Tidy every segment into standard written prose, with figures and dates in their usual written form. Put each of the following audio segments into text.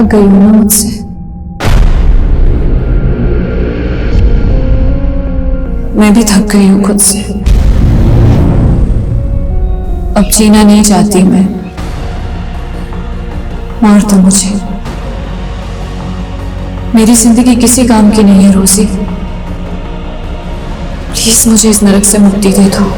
थक गई हूं ना मुझसे। मैं भी थक गई हूं खुद से। अब जीना नहीं चाहती मैं। मार दो मुझे। मेरी जिंदगी किसी काम की नहीं है रोजी। प्लीज मुझे इस नरक से मुक्ति दे दो।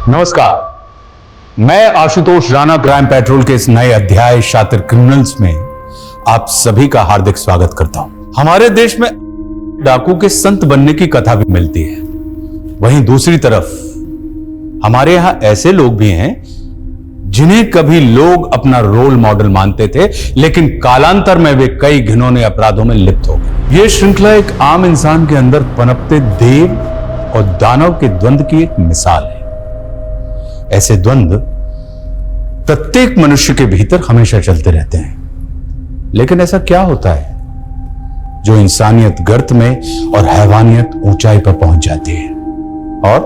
नमस्कार, मैं आशुतोष राणा क्राइम पेट्रोल के इस नए अध्याय शातिर क्रिमिनल्स में आप सभी का हार्दिक स्वागत करता हूं। हमारे देश में डाकू के संत बनने की कथा भी मिलती है। वहीं दूसरी तरफ हमारे यहां ऐसे लोग भी हैं जिन्हें कभी लोग अपना रोल मॉडल मानते थे, लेकिन कालांतर में वे कई घिनौने अपराधों में लिप्त हो गए। यह श्रृंखला एक आम इंसान के अंदर पनपते देव और दानव के द्वंद्व की एक मिसाल है। ऐसे द्वंद्व प्रत्येक मनुष्य के भीतर हमेशा चलते रहते हैं, लेकिन ऐसा क्या होता है जो इंसानियत गर्त में और हैवानियत ऊंचाई पर पहुंच जाती है, और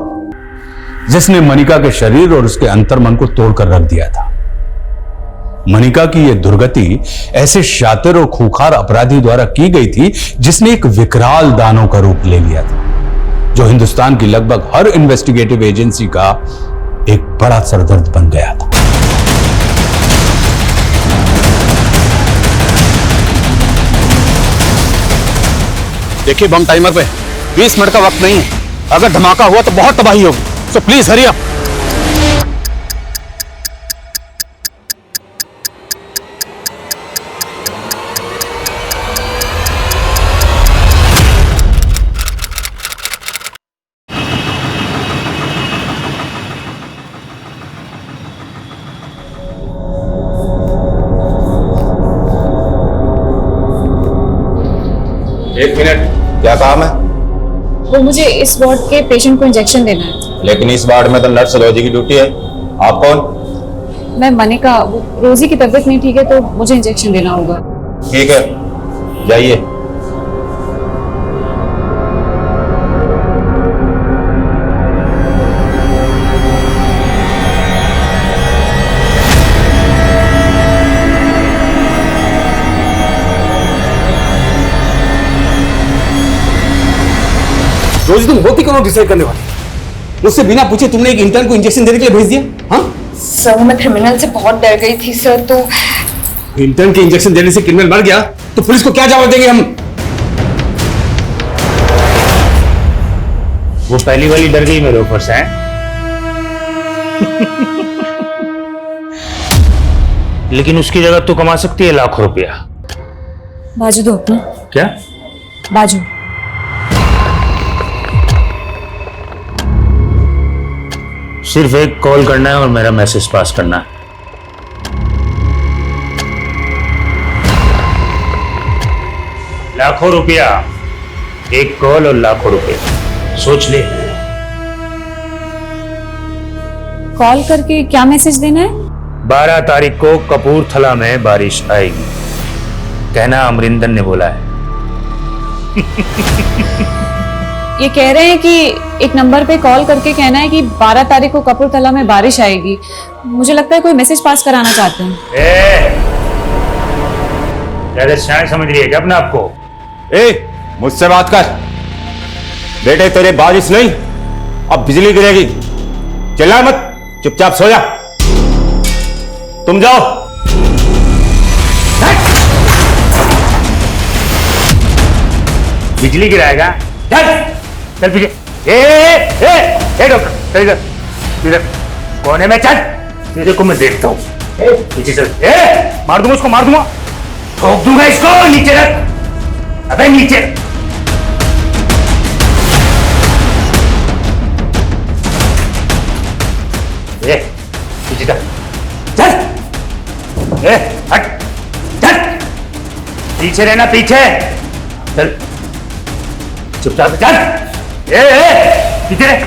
जिसने मनिका के शरीर और उसके अंतर्मन को तोड़कर रख दिया था। मनिका की यह दुर्गति ऐसे शातिर और खूंखार अपराधी द्वारा की गई थी जिसने एक विकराल दानव का रूप ले लिया था, जो हिंदुस्तान की लगभग हर इन्वेस्टिगेटिव एजेंसी का एक बड़ा सरदर्द बन गया था। देखिए, बम टाइमर पे 20 मिनट का वक्त नहीं है। अगर धमाका हुआ तो बहुत तबाही होगी, सो प्लीज हरी अप। एक मिनट, क्या काम है? वो मुझे इस वार्ड के पेशेंट को इंजेक्शन देना है। लेकिन इस वार्ड में तो नर्स रोजी की ड्यूटी है। आप कौन? मैं मनिका। रोजी की तबीयत नहीं ठीक है तो मुझे इंजेक्शन देना होगा। ठीक है, जाइए। रोजी, तुम होती कौन डिसाइड करने वाली? मुझसे बिना पूछे तुमने एक इंटर्न को इंजेक्शन देने के लिए भेज दिया? हाँ सर, मैं क्रिमिनल से बहुत डर गई थी सर। तो इंटर्न के इंजेक्शन देने से क्रिमिनल मर गया तो पुलिस को क्या जवाब देंगे हम? वो पहली वाली डर गई मेरे ऊपर से। लेकिन उसकी जगह तू कमा सकती है लाखों रुपया। बाजू दो अपना। क्या बाजू? सिर्फ एक कॉल करना है और मेरा मैसेज पास करना है। लाखों रुपया, एक कॉल और लाखों रुपए। सोच ले। कॉल करके क्या मैसेज देना है? 12 तारीख को कपूरथला में बारिश आएगी, कहना अमरिंदर ने बोला है। ये कह रहे हैं कि एक नंबर पे कॉल करके कहना है कि 12 तारीख को कपूरथला में बारिश आएगी। मुझे लगता है कोई मैसेज पास कराना चाहते हैं। ज्यादा शायद समझ रही है क्या अपने आप को? मुझसे बात कर। बेटे, तेरे बारिश नहीं, अब बिजली गिरेगी। चिल्ला मत, चुपचाप सो जा। तुम जाओ। बिजली गिराएगा? चल चल पीछे। ए डॉक्टर, चल इधर इधर कोने में चल, तेरे को मैं देखता हूँ। पीछे चल। मार दूंगा उसको, मार दूंगा, ठोक दूंगा इसको। नीचे रख, अबे नीचे। पीछे चल, चल, हट, चल, पीछे रहना, पीछे चल, चुपचाप चल। पीछे रह,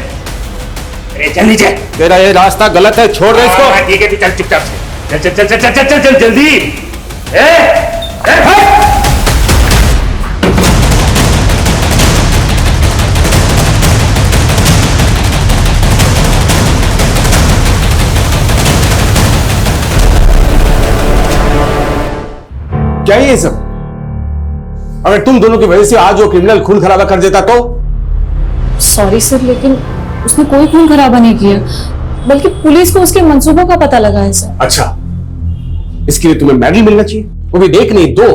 अरे चल नीचे। तेरा ये रास्ता गलत है, छोड़ दे इसको। ठीक है, चल चुपचाप से, चल चल चल चल चल चल चल जल्दी। हट। क्या ये सब? अगर तुम दोनों की वजह से आज वो क्रिमिनल खून खराबा कर देता तो? सॉरी सर, लेकिन उसने कोई खून खराबा नहीं किया, बल्कि पुलिस को उसके मंसूबों का पता लगा है सर। अच्छा, इसके लिए तुम्हें मेडल मिलना चाहिए, वो भी देख नहीं दो।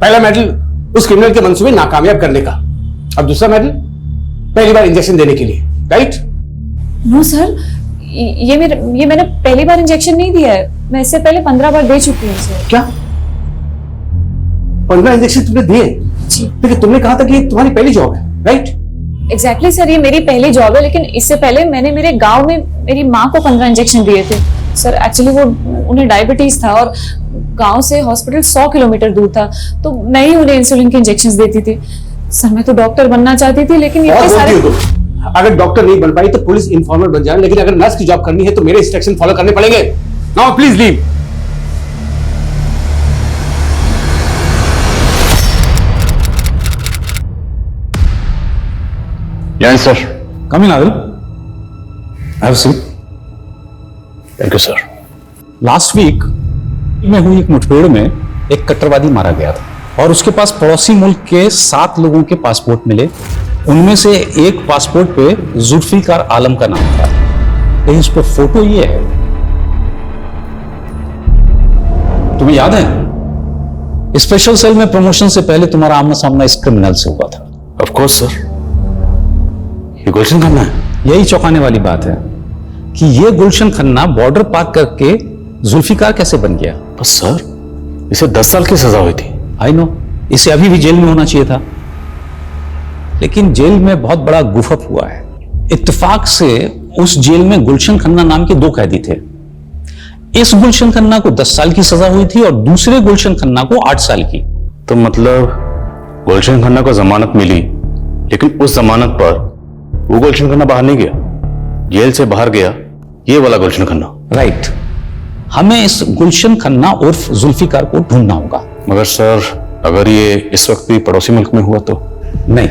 पहला मेडल उस क्रिमिनल के मंसूबे नाकामयाब करने का, अब दूसरा मेडल पहली बार इंजेक्शन देने के लिए, राइट? नो सर, ये मैंने पहली बार इंजेक्शन नहीं दिया है, मैं इससे पहले 15 बार दे चुकी हूँ सर। क्या 15 इंजेक्शन तुमने दिए? जी। लेकिन तुमने कहा था कि ये तुम्हारी पहली जॉब है, राइट? एग्जैक्टली सर, ये मेरी पहली जॉब है, लेकिन इससे पहले मैंने मेरे गांव में मेरी माँ को 15 इंजेक्शन दिए थे सर। एक्चुअली वो उन्हें डायबिटीज था और गांव से हॉस्पिटल 100 किलोमीटर दूर था, तो मैं ही उन्हें इंसुलिन के इंजेक्शन देती थी सर। मैं तो डॉक्टर बनना चाहती थी, लेकिन ये सारे... अगर डॉक्टर नहीं बन पाई तो पुलिस इन्फॉर्मर बन जाए, लेकिन अगर नर्स की जॉब करनी है तो मेरे इंस्ट्रक्शन फॉलो करने पड़ेंगे। Now please leave. Yes sir. Come in Adil, have seat. Thank you sir. Last week में हुई एक मुठभेड़ में एक कट्टरवादी मारा गया था और उसके पास पड़ोसी मुल्क के 7 लोगों के पासपोर्ट मिले। उनमें से एक पासपोर्ट पे जुल्फिकार आलम का नाम था, लेकिन उस पर फोटो ये है। तुम्हें याद है स्पेशल सेल में प्रमोशन से पहले तुम्हारा आमना सामना इस क्रिमिनल से हुआ था? ऑफ कोर्स सर, ये गुलशन खन्ना है। यही चौंकाने वाली बात है कि ये गुलशन खन्ना बॉर्डर पार करके जुल्फिकार कैसे बन गया? बस सर, इसे 10 साल की सजा हुई थी। आई नो, इसे अभी भी जेल में होना चाहिए था, लेकिन जेल में बहुत बड़ा गुफअप हुआ है। इत्तेफाक से उस जेल में गुलशन खन्ना नाम के 2 कैदी थे। इस गुलशन खन्ना को 10 साल की सजा हुई थी और दूसरे गुलशन खन्ना को 8 साल की। तो मतलब गुलशन खन्ना को जमानत मिली, लेकिन उस जमानत पर वो गुलशन खन्ना बाहर नहीं गया, जेल से बाहर गया ये वाला गुलशन खन्ना। राइट। हमें इस गुलशन खन्ना उर्फ जुल्फिकार को ढूंढना होगा। मगर सर, अगर ये इस वक्त भी पड़ोसी मुल्क में हुआ तो? नहीं,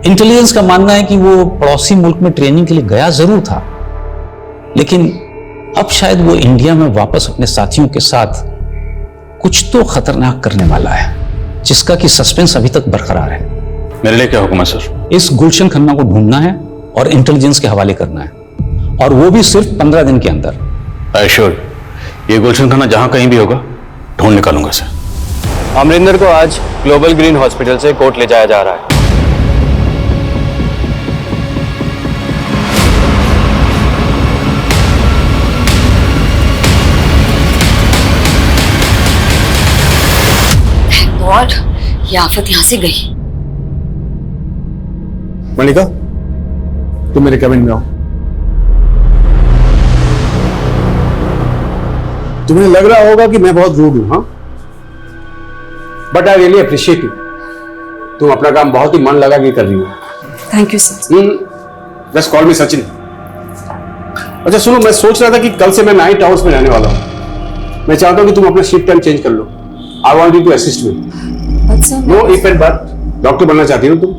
इंटेलिजेंस का मानना है कि वो पड़ोसी मुल्क में ट्रेनिंग के लिए गया जरूर था, लेकिन अब शायद वो इंडिया में वापस अपने साथियों के साथ कुछ तो खतरनाक करने वाला है, जिसका कि सस्पेंस अभी तक बरकरार है। मेरे लिए क्या हुक्म है सर? इस गुलशन खन्ना को ढूंढना है और इंटेलिजेंस के हवाले करना है, और वो भी सिर्फ 15 दिन के अंदर। आई श्योर, ये गुलशन खन्ना जहां कहीं भी होगा ढूंढ निकालूंगा सर। अमरिंदर को आज ग्लोबल ग्रीन हॉस्पिटल से कोर्ट ले जाया जा रहा है। और ये आफत यहां से गई। मलिका, तुम मेरे कैबिन में आओ। तुम्हें लग रहा होगा कि मैं बहुत रूड हूं, हाँ? But I really appreciate you. तुम अपना काम बहुत ही मन लगा के कर रही हो। Thank you sir. Just call मी सचिन। अच्छा सुनो, मैं सोच रहा था कि कल से मैं नाइट आवर्स में रहने वाला हूँ। मैं चाहता हूँ कि तुम अपना शिफ्ट टाइम चेंज कर लो। I want you to assist me. No if and but, doctor बनना चाहती हो तुम।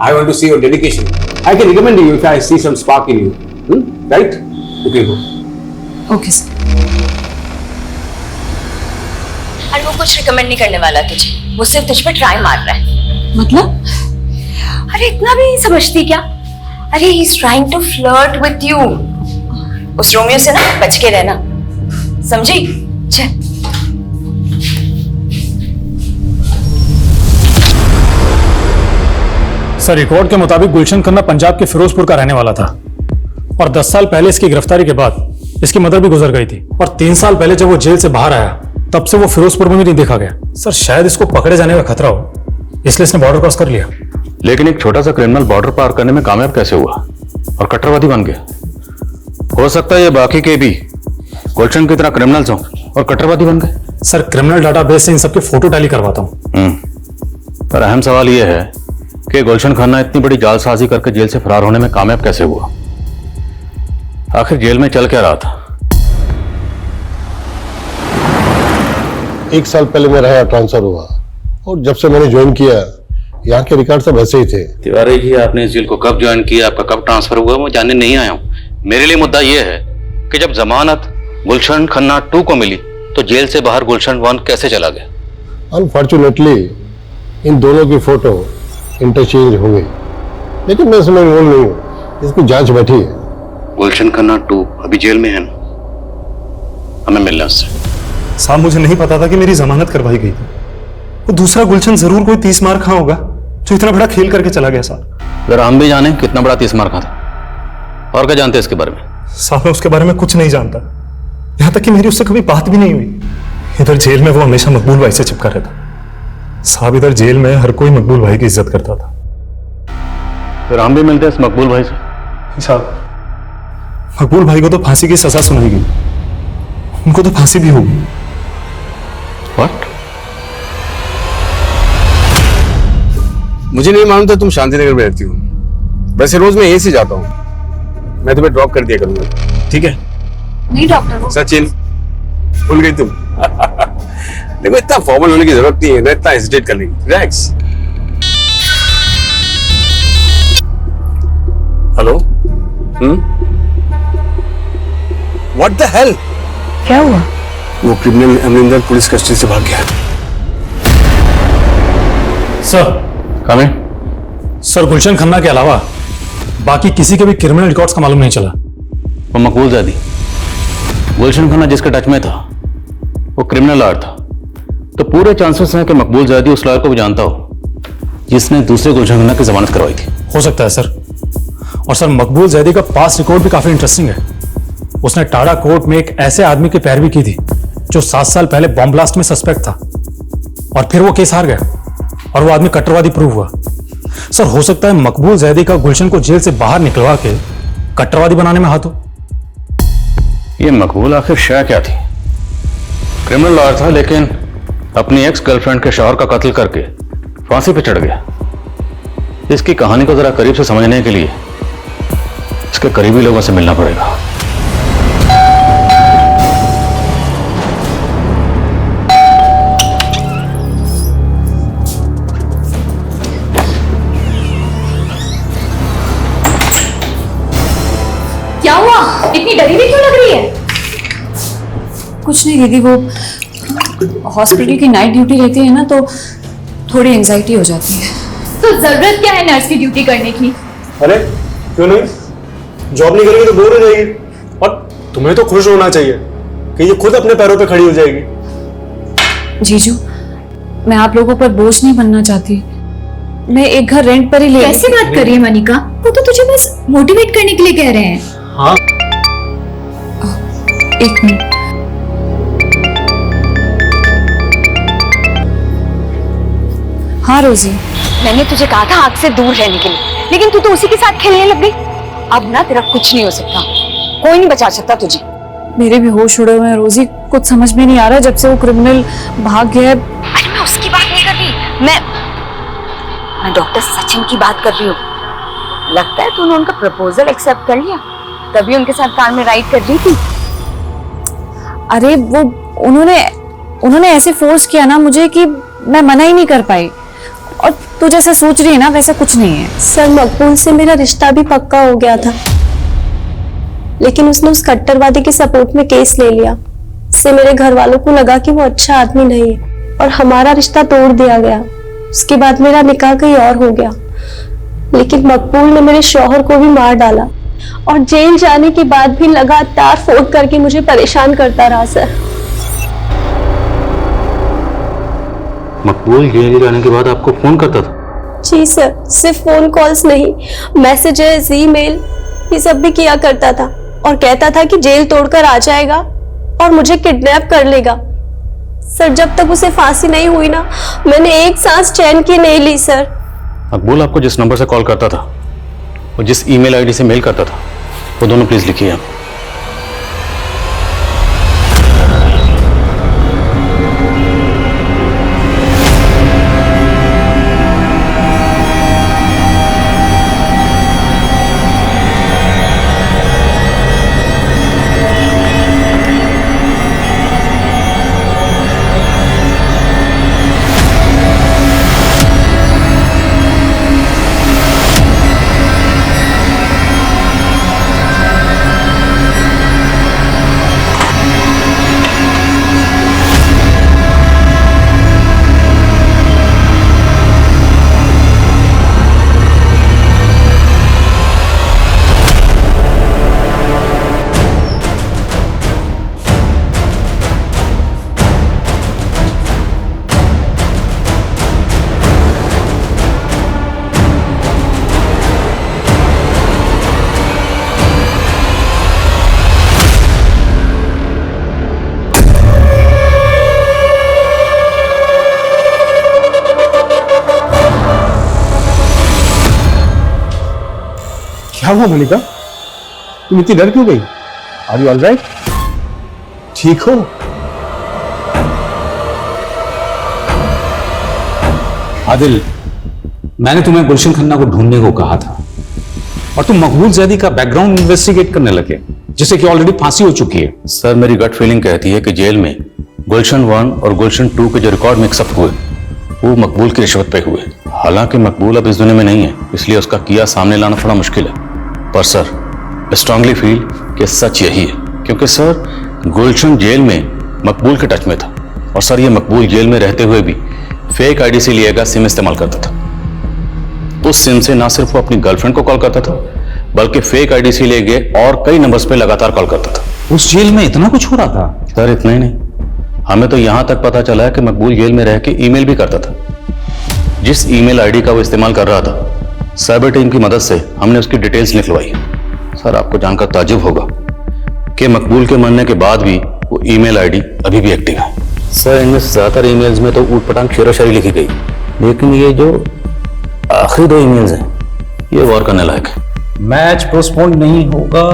I want to see your dedication. I can recommend you if I see some spark in you, right? You can go. Okay sir. और वो कुछ recommend नहीं करने वाला तुझे, वो सिर्फ तुझ पे ट्राई मार रहा है। मतलब? अरे इतना भी नहीं समझती क्या? अरे he is trying to flirt with you. उस रोमियो से ना बच के रहना, समझी? चल। सर, रिकॉर्ड के मुताबिक गुलशन खन्ना पंजाब के फिरोजपुर का रहने वाला था और 10 साल पहले इसकी गिरफ्तारी के बाद इसकी मदर भी गुजर गई थी और 3 साल पहले जब वो जेल से बाहर आया तब से वो फिरोजपुर में भी नहीं देखा गया। सर, शायद इसको पकड़े जाने का खतरा हो, इसलिए इसने बॉर्डर क्रॉस कर लिया। लेकिन एक छोटा सा क्रिमिनल बॉर्डर पार करने में कामयाब कैसे हुआ और कट्टरवादी बन गया? हो सकता है ये बाकी के भी गुलशन की तरह क्रिमिनल्स हों और कट्टरवादी बन गए। सर, क्रिमिनल डाटाबेस से इन सबके फोटो टैली करवाता हूँ। पर अहम सवाल यह है कि गुलशन खन्ना इतनी बड़ी जालसाजी करके जेल से फरार होने में कामयाब कैसे हुआ? आखिर जेल में चल क्या रहा था? 1 साल पहले मेरा यहाँ ट्रांसफर हुआ और जब से मैंने ज्वाइन किया यहाँ के रिकॉर्ड सब ऐसे ही थे। तिवारी जी, आपने इस जेल को कब ज्वाइन किया, आपका कब ट्रांसफर हुआ, मैं जानने नहीं आया हूँ। मेरे लिए मुद्दा यह है कि जब जमानत गुलशन खन्ना 2 को मिली तो जेल से बाहर गुलशन 1 कैसे चला गया? अनफॉर्चुनेटली इन दोनों की फोटो इंटरचेंज हो गई, लेकिन मैं इसमें इन्वॉल्व नहीं हूँ, इसकी जांच बैठी है। गुलशन खन्ना 2 अभी जेल में है ना, हमें मिलना उससे। साहब, मुझे नहीं पता था कि मेरी जमानत करवाई गई थी। वो दूसरा गुलशन जरूर कोई 30 मार खा होगा जो इतना बड़ा खेल करके चला गया। साहब, जरा हम भी जाने कितना बड़ा 30 मार खा था और क्या जानते हैं इसके बारे में? साहब, मैं उसके बारे में कुछ नहीं जानता, यहां तक कि मेरी उससे कभी बात भी नहीं हुई। इधर जेल में वो हमेशा मकबूल भाई से चिपका रहता। साहब, इधर जेल में हर कोई मकबूल भाई की इज्जत करता था। फिर हम भी मिलते हैं इस मकबूल भाई से। साहब, मकबूल भाई को तो फांसी की सजा सुनाई गई, उनको तो फांसी भी होगी। What? मुझे नहीं मालूम था तुम शांतिनगर में रहती हो। वैसे रोज मैं यहीं से जाता हूँ, मैं तुम्हें ड्रॉप कर दिया करूंगा, ठीक है? नहीं डॉक्टर, सचिन, भूल गई तुम? देखो, इतना फॉर्मल होने की जरूरत नहीं है ना, इतना हेजिटेट कर लेंगे। Relax. Hello? What the hell? क्या हुआ? वो क्रिमिनल अमरिंदर पुलिस कस्टडी से भाग गया। सर, सर, गुलशन खन्ना के अलावा बाकी किसी के भी क्रिमिनल रिकॉर्ड्स का मालूम नहीं चला। वो मकबूल ज़ैदी, गुलशन खन्ना जिसके टच में था वो क्रिमिनल लॉयर था, तो पूरे चांसेस हैं कि मकबूल ज़ैदी उस लॉयर को भी जानता हो जिसने दूसरे गुलशन खन्ना की जमानत करवाई थी। हो सकता है सर। और सर, मकबूल ज़ैदी का पास रिकॉर्ड भी काफी इंटरेस्टिंग है। उसने टाडा कोर्ट में एक ऐसे आदमी की पैरवी की थी जो 7 साल पहले बॉम्ब ब्लास्ट में सस्पेक्ट था और फिर वो केस हार गया और वो आदमी कट्टरवादी प्रूव हुआ। सर, हो सकता है मकबूल ज़ैदी का गुलशन को जेल से बाहर निकलवा के कट्टरवादी बनाने में हाथ हो। ये मकबूल आखिर शय क्या थी? क्रिमिनल लॉयर था लेकिन अपनी एक्स गर्लफ्रेंड के शौहर का कत्ल करके फांसी पे चढ़ गया। इसकी कहानी को जरा करीब से समझने के लिए इसके करीबी लोगों से मिलना पड़ेगा। क्या हुआ? इतनी डरी हुई क्यों लग रही है? कुछ नहीं दीदी, वो हॉस्पिटल की नाइट ड्यूटी रहती है ना, तो थोड़ी एंजाइटी हो जाती है। तो जरूरत क्या है नर्स की ड्यूटी करने की? अरे क्यों नहीं? जॉब नहीं करेगी तो बोर हो जाएगी, और तुम्हें तो खुश होना चाहिए कि ये खुद अपने पैरों पे खड़ी हो जाएगी। जीजू, मैं आप लोगों पर बोझ नहीं बनना चाहती। मैं एक घर रेंट पर ही ले। कैसी बात कर रही है मनिका? वो तो तुझे बस मोटिवेट करने के लिए कह रहे हैं। हाँ, एक मिनट। हाँ रोजी, मैंने तुझे कहा था आग से दूर रहने के लिए, लेकिन तू तो उसी के साथ खेलने लग गई। अब ना तेरा कुछ नहीं हो सकता, कोई नहीं बचा सकता तुझे। मेरे भी होश उड़े हुए हैं रोजी, कुछ समझ में नहीं आ रहा जब से वो क्रिमिनल भाग गया है। अरे मैं उसकी बात नहीं कर रही, मैं डॉक्टर सचिन की बात कर रही हूँ। लगता है तूने उनका प्रपोजल एक्सेप्ट कर लिया, तभी उनके साथ कार में राइड कर रही थी। अरे वो उन्होंने ऐसे फोर्स किया ना मुझे कि मैं मना ही नहीं कर पाई। और तू जैसा सोच रही है ना वैसा कुछ नहीं है। सर, मकबूल से मेरा रिश्ता भी पक्का हो गया था, लेकिन उसने उस कट्टरवादी के सपोर्ट में केस ले लिया। इससे मेरे घर वालों को लगा कि वो अच्छा आदमी नहीं है और हमारा रिश्ता तोड़ दिया गया। उसके बाद मेरा निकाह कहीं और हो गया, लेकिन मकबूल ने मेरे शौहर को भी मार डाला और जेल जाने के बाद भी लगातार फोन करके मुझे परेशान करता रहा। सर, मकबूल जेल जाने के बाद आपको फोन करता था? जी सर, सिर्फ फोन कॉल्स नहीं, मैसेजेस, ईमेल ये सब भी किया करता था और कहता था कि जेल तोड़कर आ जाएगा और मुझे किडनैप कर लेगा। सर जब तक उसे फांसी नहीं हुई ना, मैंने एक सांस चैन की नहीं ली सर। मकबूल आपको जिस नंबर से कॉल करता था और जिस ईमेल आईडी से मेल करता था, वो दोनों प्लीज लिखिए आप। क्या हुआ मलिका, तुम इतनी डर क्यों गई? Are you alright? ठीक हो? आदिल, मैंने तुम्हें गुलशन खन्ना को ढूंढने को कहा था और तुम मकबूल जैदी का बैकग्राउंड इन्वेस्टिगेट करने लगे, जिसे कि ऑलरेडी फांसी हो चुकी है। सर मेरी गट फीलिंग कहती है कि जेल में गुलशन 1 और गुलशन 2 के जो रिकॉर्ड मिक्सअप हुए वो मकबूल की रिश्वत पे हुए। हालांकि मकबूल अब इस दुनिया में नहीं है, इसलिए उसका किया सामने लाना थोड़ा मुश्किल है, पर सर स्ट्रांगली फील कि सच यही है, क्योंकि सर गुलशन जेल में मकबूल के टच में था और सर ये मकबूल जेल में रहते हुए भी फेक आईडी से लिया गया सिम इस्तेमाल करता था। उस सिम से ना सिर्फ वो अपनी गर्लफ्रेंड को कॉल करता था, बल्कि फेक आईडी से लिए गए और कई नंबर्स पे लगातार कॉल करता था। उस जेल में इतना कुछ हो रहा था? सर इतना ही नहीं, हमें तो यहां तक पता चला है कि मकबूल जेल में रह के ईमेल भी करता था। जिस ईमेल आईडी का वो इस्तेमाल कर रहा था, साइबर टीम की मदद से हमने उसकी डिटेल्स निकलवाई। सर आपको जानकर ताज्जुब होगा कि मकबूल के मरने के बाद भी वो ईमेल आईडी अभी भी एक्टिव है। सर इनमें से ज्यादातर ईमेल्स में तो ऊट पटांग शेरोशायरी लिखी गई, लेकिन ये जो आखिरी 2 ईमेल्स हैं ये गौर करने लायक है। मैच पोस्टपोन नहीं होगा,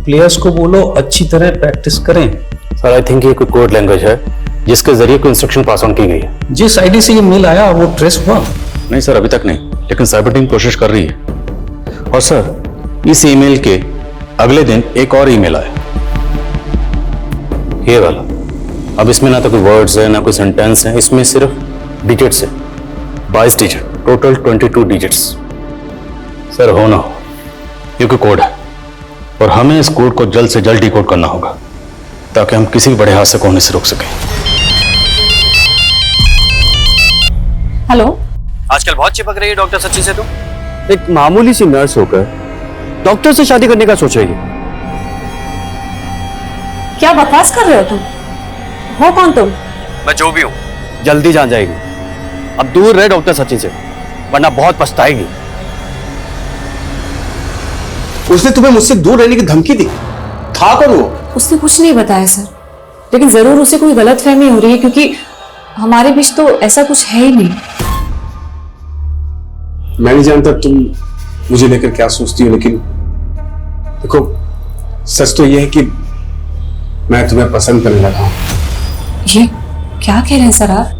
प्लेयर्स को बोलो अच्छी तरह प्रैक्टिस करें। सर आई थिंक ये कोई कोड लैंग्वेज है जिसके जरिए कोई इंस्ट्रक्शन पास ऑन की गई है। जिस आईडी से ये मेल आया वो ट्रेस हुआ? नहीं सर अभी तक नहीं, लेकिन साइबर टीम कोशिश कर रही है। और सर इस ईमेल के अगले दिन एक और ईमेल आया, ये वाला। अब इसमें ना तो कोई वर्ड्स है ना कोई सेंटेंस है, इसमें सिर्फ डिजिट्स है, 22 डिजिट, टोटल 22 डिजिट्स। सर हो ना हो ये कोई कोड है और हमें इस कोड को जल्द से जल्द डिकोड करना होगा ताकि हम किसी भी बड़े हादसे को होने से रोक सकें। हेलो, आजकल बहुत चिपक रही है डॉक्टर सच्ची से तुम। एक मामूली सी नर्स होकर डॉक्टर से शादी करने का सोच रही है। क्या बकवास कर रहे हो तुम? हो कौन तुम? मैं जो भी हूँ। जल्दी जान जाएगी। अब दूर रहे डॉक्टर सचिन से, वरना बहुत पछताएगी। उसने तुम्हें मुझसे दूर रहने की धमकी दी, था कौन वो? उसने कुछ नहीं बताया सर, लेकिन जरूर उसे कोई गलतफहमी हो रही है, क्योंकि हमारे बीच तो ऐसा कुछ है ही नहीं। मैं नहीं जानता तुम मुझे लेकर क्या सोचती हो, लेकिन देखो सच तो यह है कि मैं तुम्हें पसंद करने लगा हूं। ये क्या कह रहे हैं सर आप?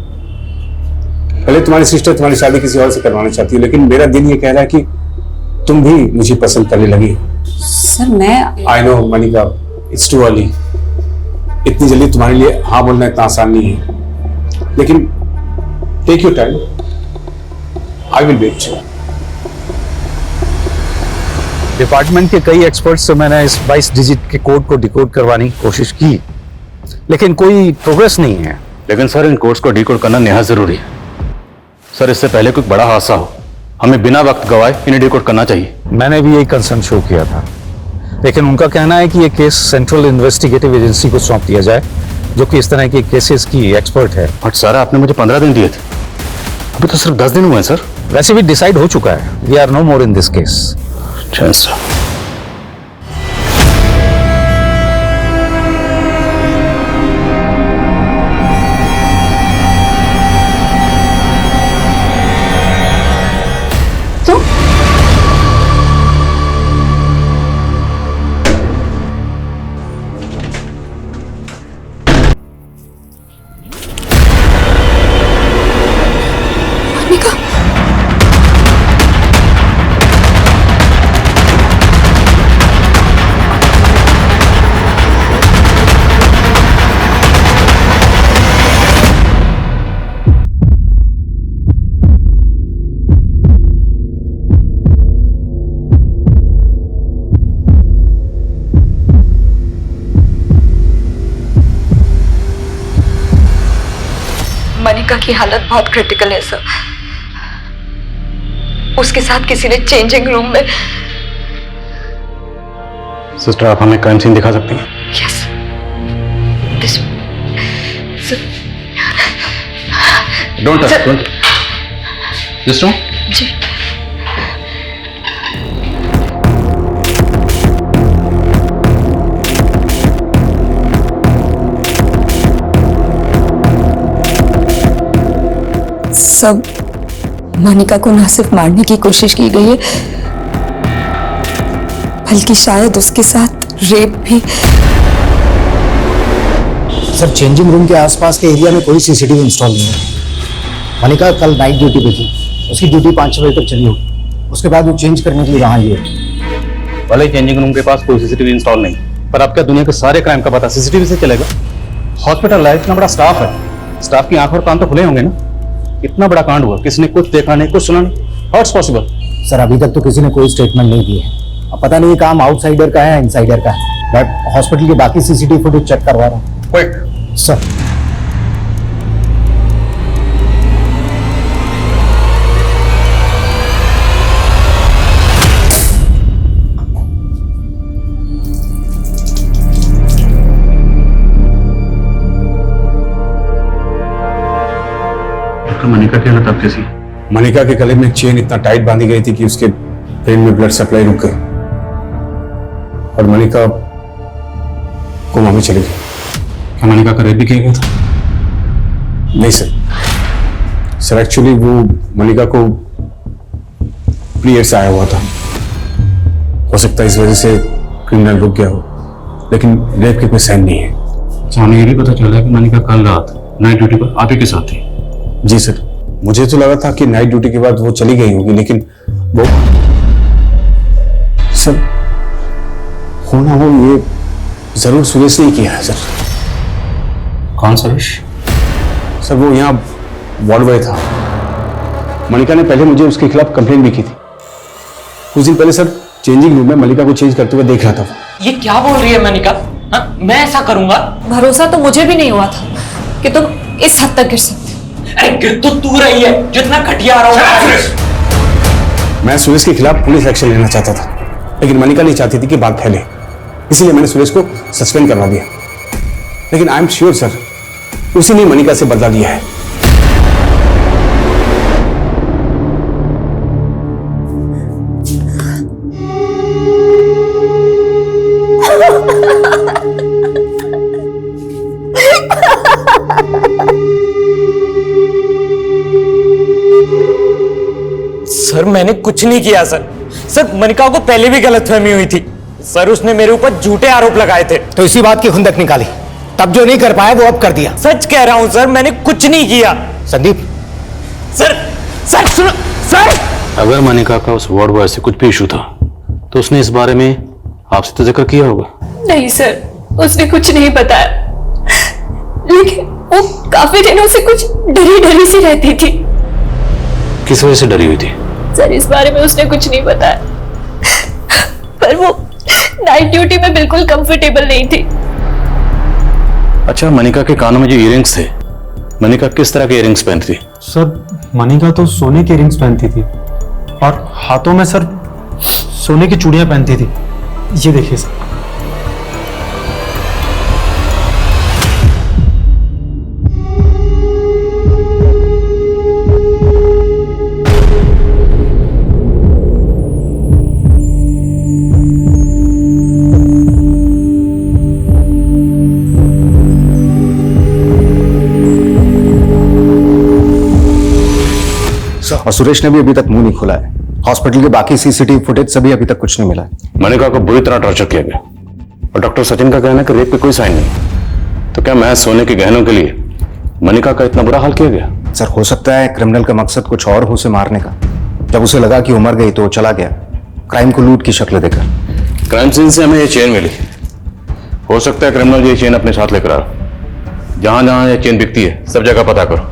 पहले तुम्हारी सिस्टर तुम्हारी शादी किसी और से करवाना चाहती है, लेकिन मेरा दिल ये कह रहा है कि तुम भी मुझे पसंद करने लगी। सर मैं I know Manika, it's too early. इतनी जल्दी तुम्हारे लिए हाँ बोलना इतना आसान नहीं है, लेकिन take your time, I will wait. Department के कई एक्सपर्ट्स से मैंने इस 22 डिजिट के कोड को डिकोड करवाने की कोशिश की, लेकिन कोई प्रोग्रेस नहीं है। लेकिन सर इन कोड्स को डिकोड करना निहायत जरूरी है। सर इससे पहले कोई बड़ा हादसा हो, हमें बिना वक्त गवाए इन्हें डिकोड करना चाहिए। मैंने भी यही कंसर्न शो किया था, लेकिन उनका कहना है कि ये केस सेंट्रल इन्वेस्टिगेटिव एजेंसी को सौंप दिया जाए, जो कि इस तरह के केसेस की एक्सपर्ट है। बट सर आपने मुझे 15 दिन दिए थे, अभी तो सिर्फ 10 दिन हुए हैं सर। वैसे भी डिसाइड हो चुका है, we are no more in this case. Sir Manika की हालत बहुत क्रिटिकल है सर। उसके साथ किसी ने चेंजिंग रूम में। सिस्टर, आप हमें क्राइम सीन दिखा सकती हैं? Yes this sir. Don't touch, don't this room. जी सब मनिका को ना सिर्फ मारने की कोशिश की गई है, बल्कि शायद उसके साथ रेप भी। सर, चेंजिंग रूम के आसपास के एरिया में कोई सीसीटीवी इंस्टॉल नहीं है। मनिका कल नाइट ड्यूटी पे थी, उसकी ड्यूटी 5-6 बजे तक चली होगी। उसके बाद वो चेंज करने के लिए वहां आई है। भले चेंजिंग रूम के पास कोई सीसीटीवी इंस्टॉल नहीं, पर अब क्या दुनिया के सारे क्राइम का पता सीसीटीवी से चलेगा? हॉस्पिटल है, इतना बड़ा स्टाफ है, स्टाफ की आंख और कान तो खुले होंगे ना। इतना बड़ा कांड हुआ, किसी ने कुछ देखा नहीं, कुछ सुना नहीं। How it's possible? सर, अभी तक तो किसी ने कोई स्टेटमेंट नहीं दी है। अब पता नहीं ये काम आउटसाइडर का है इनसाइडर का है। मैं हॉस्पिटल की बाकी सीसीटीवी फुटेज चेक करवा रहा हूँ। Quick sir. मनिका की हालत अब कैसी? मनिका के गले में चेन इतना टाइट बांधी गई थी कि उसके ब्रेन में ब्लड सप्लाई रुक गई और मनिका कोमा में चली गई। क्या मनिका का रेप भी किया गया था? नहीं सर, एक्चुअली वो मनिका को पीरियड से आया हुआ था। हो सकता है इस वजह से क्रिमिनल रुक गया हो, लेकिन रेप के कोई साइन नहीं है। अच्छा, हमें ये भी पता चला है कि मनिका कल रात नाइट ड्यूटी पर आप ही के साथ थी। जी सर, मुझे तो लगा था कि नाइट ड्यूटी के बाद वो चली गई होगी, लेकिन वो सर होना हो ये जरूर सुरेश ने किया है सर। कौन सुरेश? सर वो यहाँ वार्ड बॉय था। मनिका ने पहले मुझे उसके खिलाफ कंप्लेंट भी की थी। कुछ दिन पहले सर चेंजिंग रूम में मनिका को चेंज करते हुए देख रहा था। ये क्या बोल रही है मनिका? मैं ऐसा करूंगा? भरोसा तो मुझे भी नहीं हुआ था कि तुम इस हद तक गिर सकते। अरे गिर तो तू रही है, जितना घटिया रहा हूं। मैं सुरेश के खिलाफ पुलिस एक्शन लेना चाहता था, लेकिन मनिका नहीं चाहती थी कि बात फैले, इसलिए मैंने सुरेश को सस्पेंड करवा दिया। लेकिन आई एम श्योर सर, उसी ने मनिका से बदला लिया है। सर मैंने कुछ नहीं किया सर। सर मनिका को पहले भी गलतफहमी हुई थी सर, उसने मेरे ऊपर झूठे आरोप लगाए थे। तो इसी बात की खुंदक निकाली, तब जो नहीं कर पाया वो अब कर दिया। सच कह रहा हूं सर, मैंने कुछ नहीं किया। संदीप। सर सर सुनो सर। अगर मनिका का उस वार्ड बॉय से कुछ भी इशू था तो उसने इस बारे में आपसे तो जिक्र किया होगा। नहीं सर, उसने कुछ नहीं बताया, लेकिन वो काफी दिनों से कुछ डरी डरी सी रहती थी। किस वजह से डरी हुई थी? सर इस बारे में उसने कुछ नहीं बताया, पर वो नाइट ड्यूटी में बिल्कुल कंफर्टेबल नहीं थी। अच्छा, मनिका के कानों में जो इयररिंग्स थे, मनिका किस तरह के इयररिंग्स पहनती थी? सर मनिका तो सोने के इयररिंग्स पहनती थी और हाथों में सर सोने की चूड़ियां पहनती थी। ये देखिए सर। और सुरेश ने भी अभी तक मुंह नहीं खोला है। हॉस्पिटल के बाकी सीसीटीवी फुटेज से भी अभी तक कुछ नहीं मिला है। मनिका को बुरी तरह टॉर्चर किया गया और डॉक्टर सचिन का कहना है कि रेप पे कोई साइन नहीं। तो क्या महज सोने के गहनों के लिए मनिका का इतना बुरा हाल किया गया? सर हो सकता है क्रिमिनल का मकसद कुछ और हो उसे मारने का। जब उसे लगा कि उमर गई तो वो चला गया, क्राइम को लूट की शक्ल देकर। क्राइम सीन से हमें ये चेन मिली, हो सकता है क्रिमिनल ये चेन अपने साथ लेकर आ। जहां जहां ये चेन बिकती है सब जगह पता करो।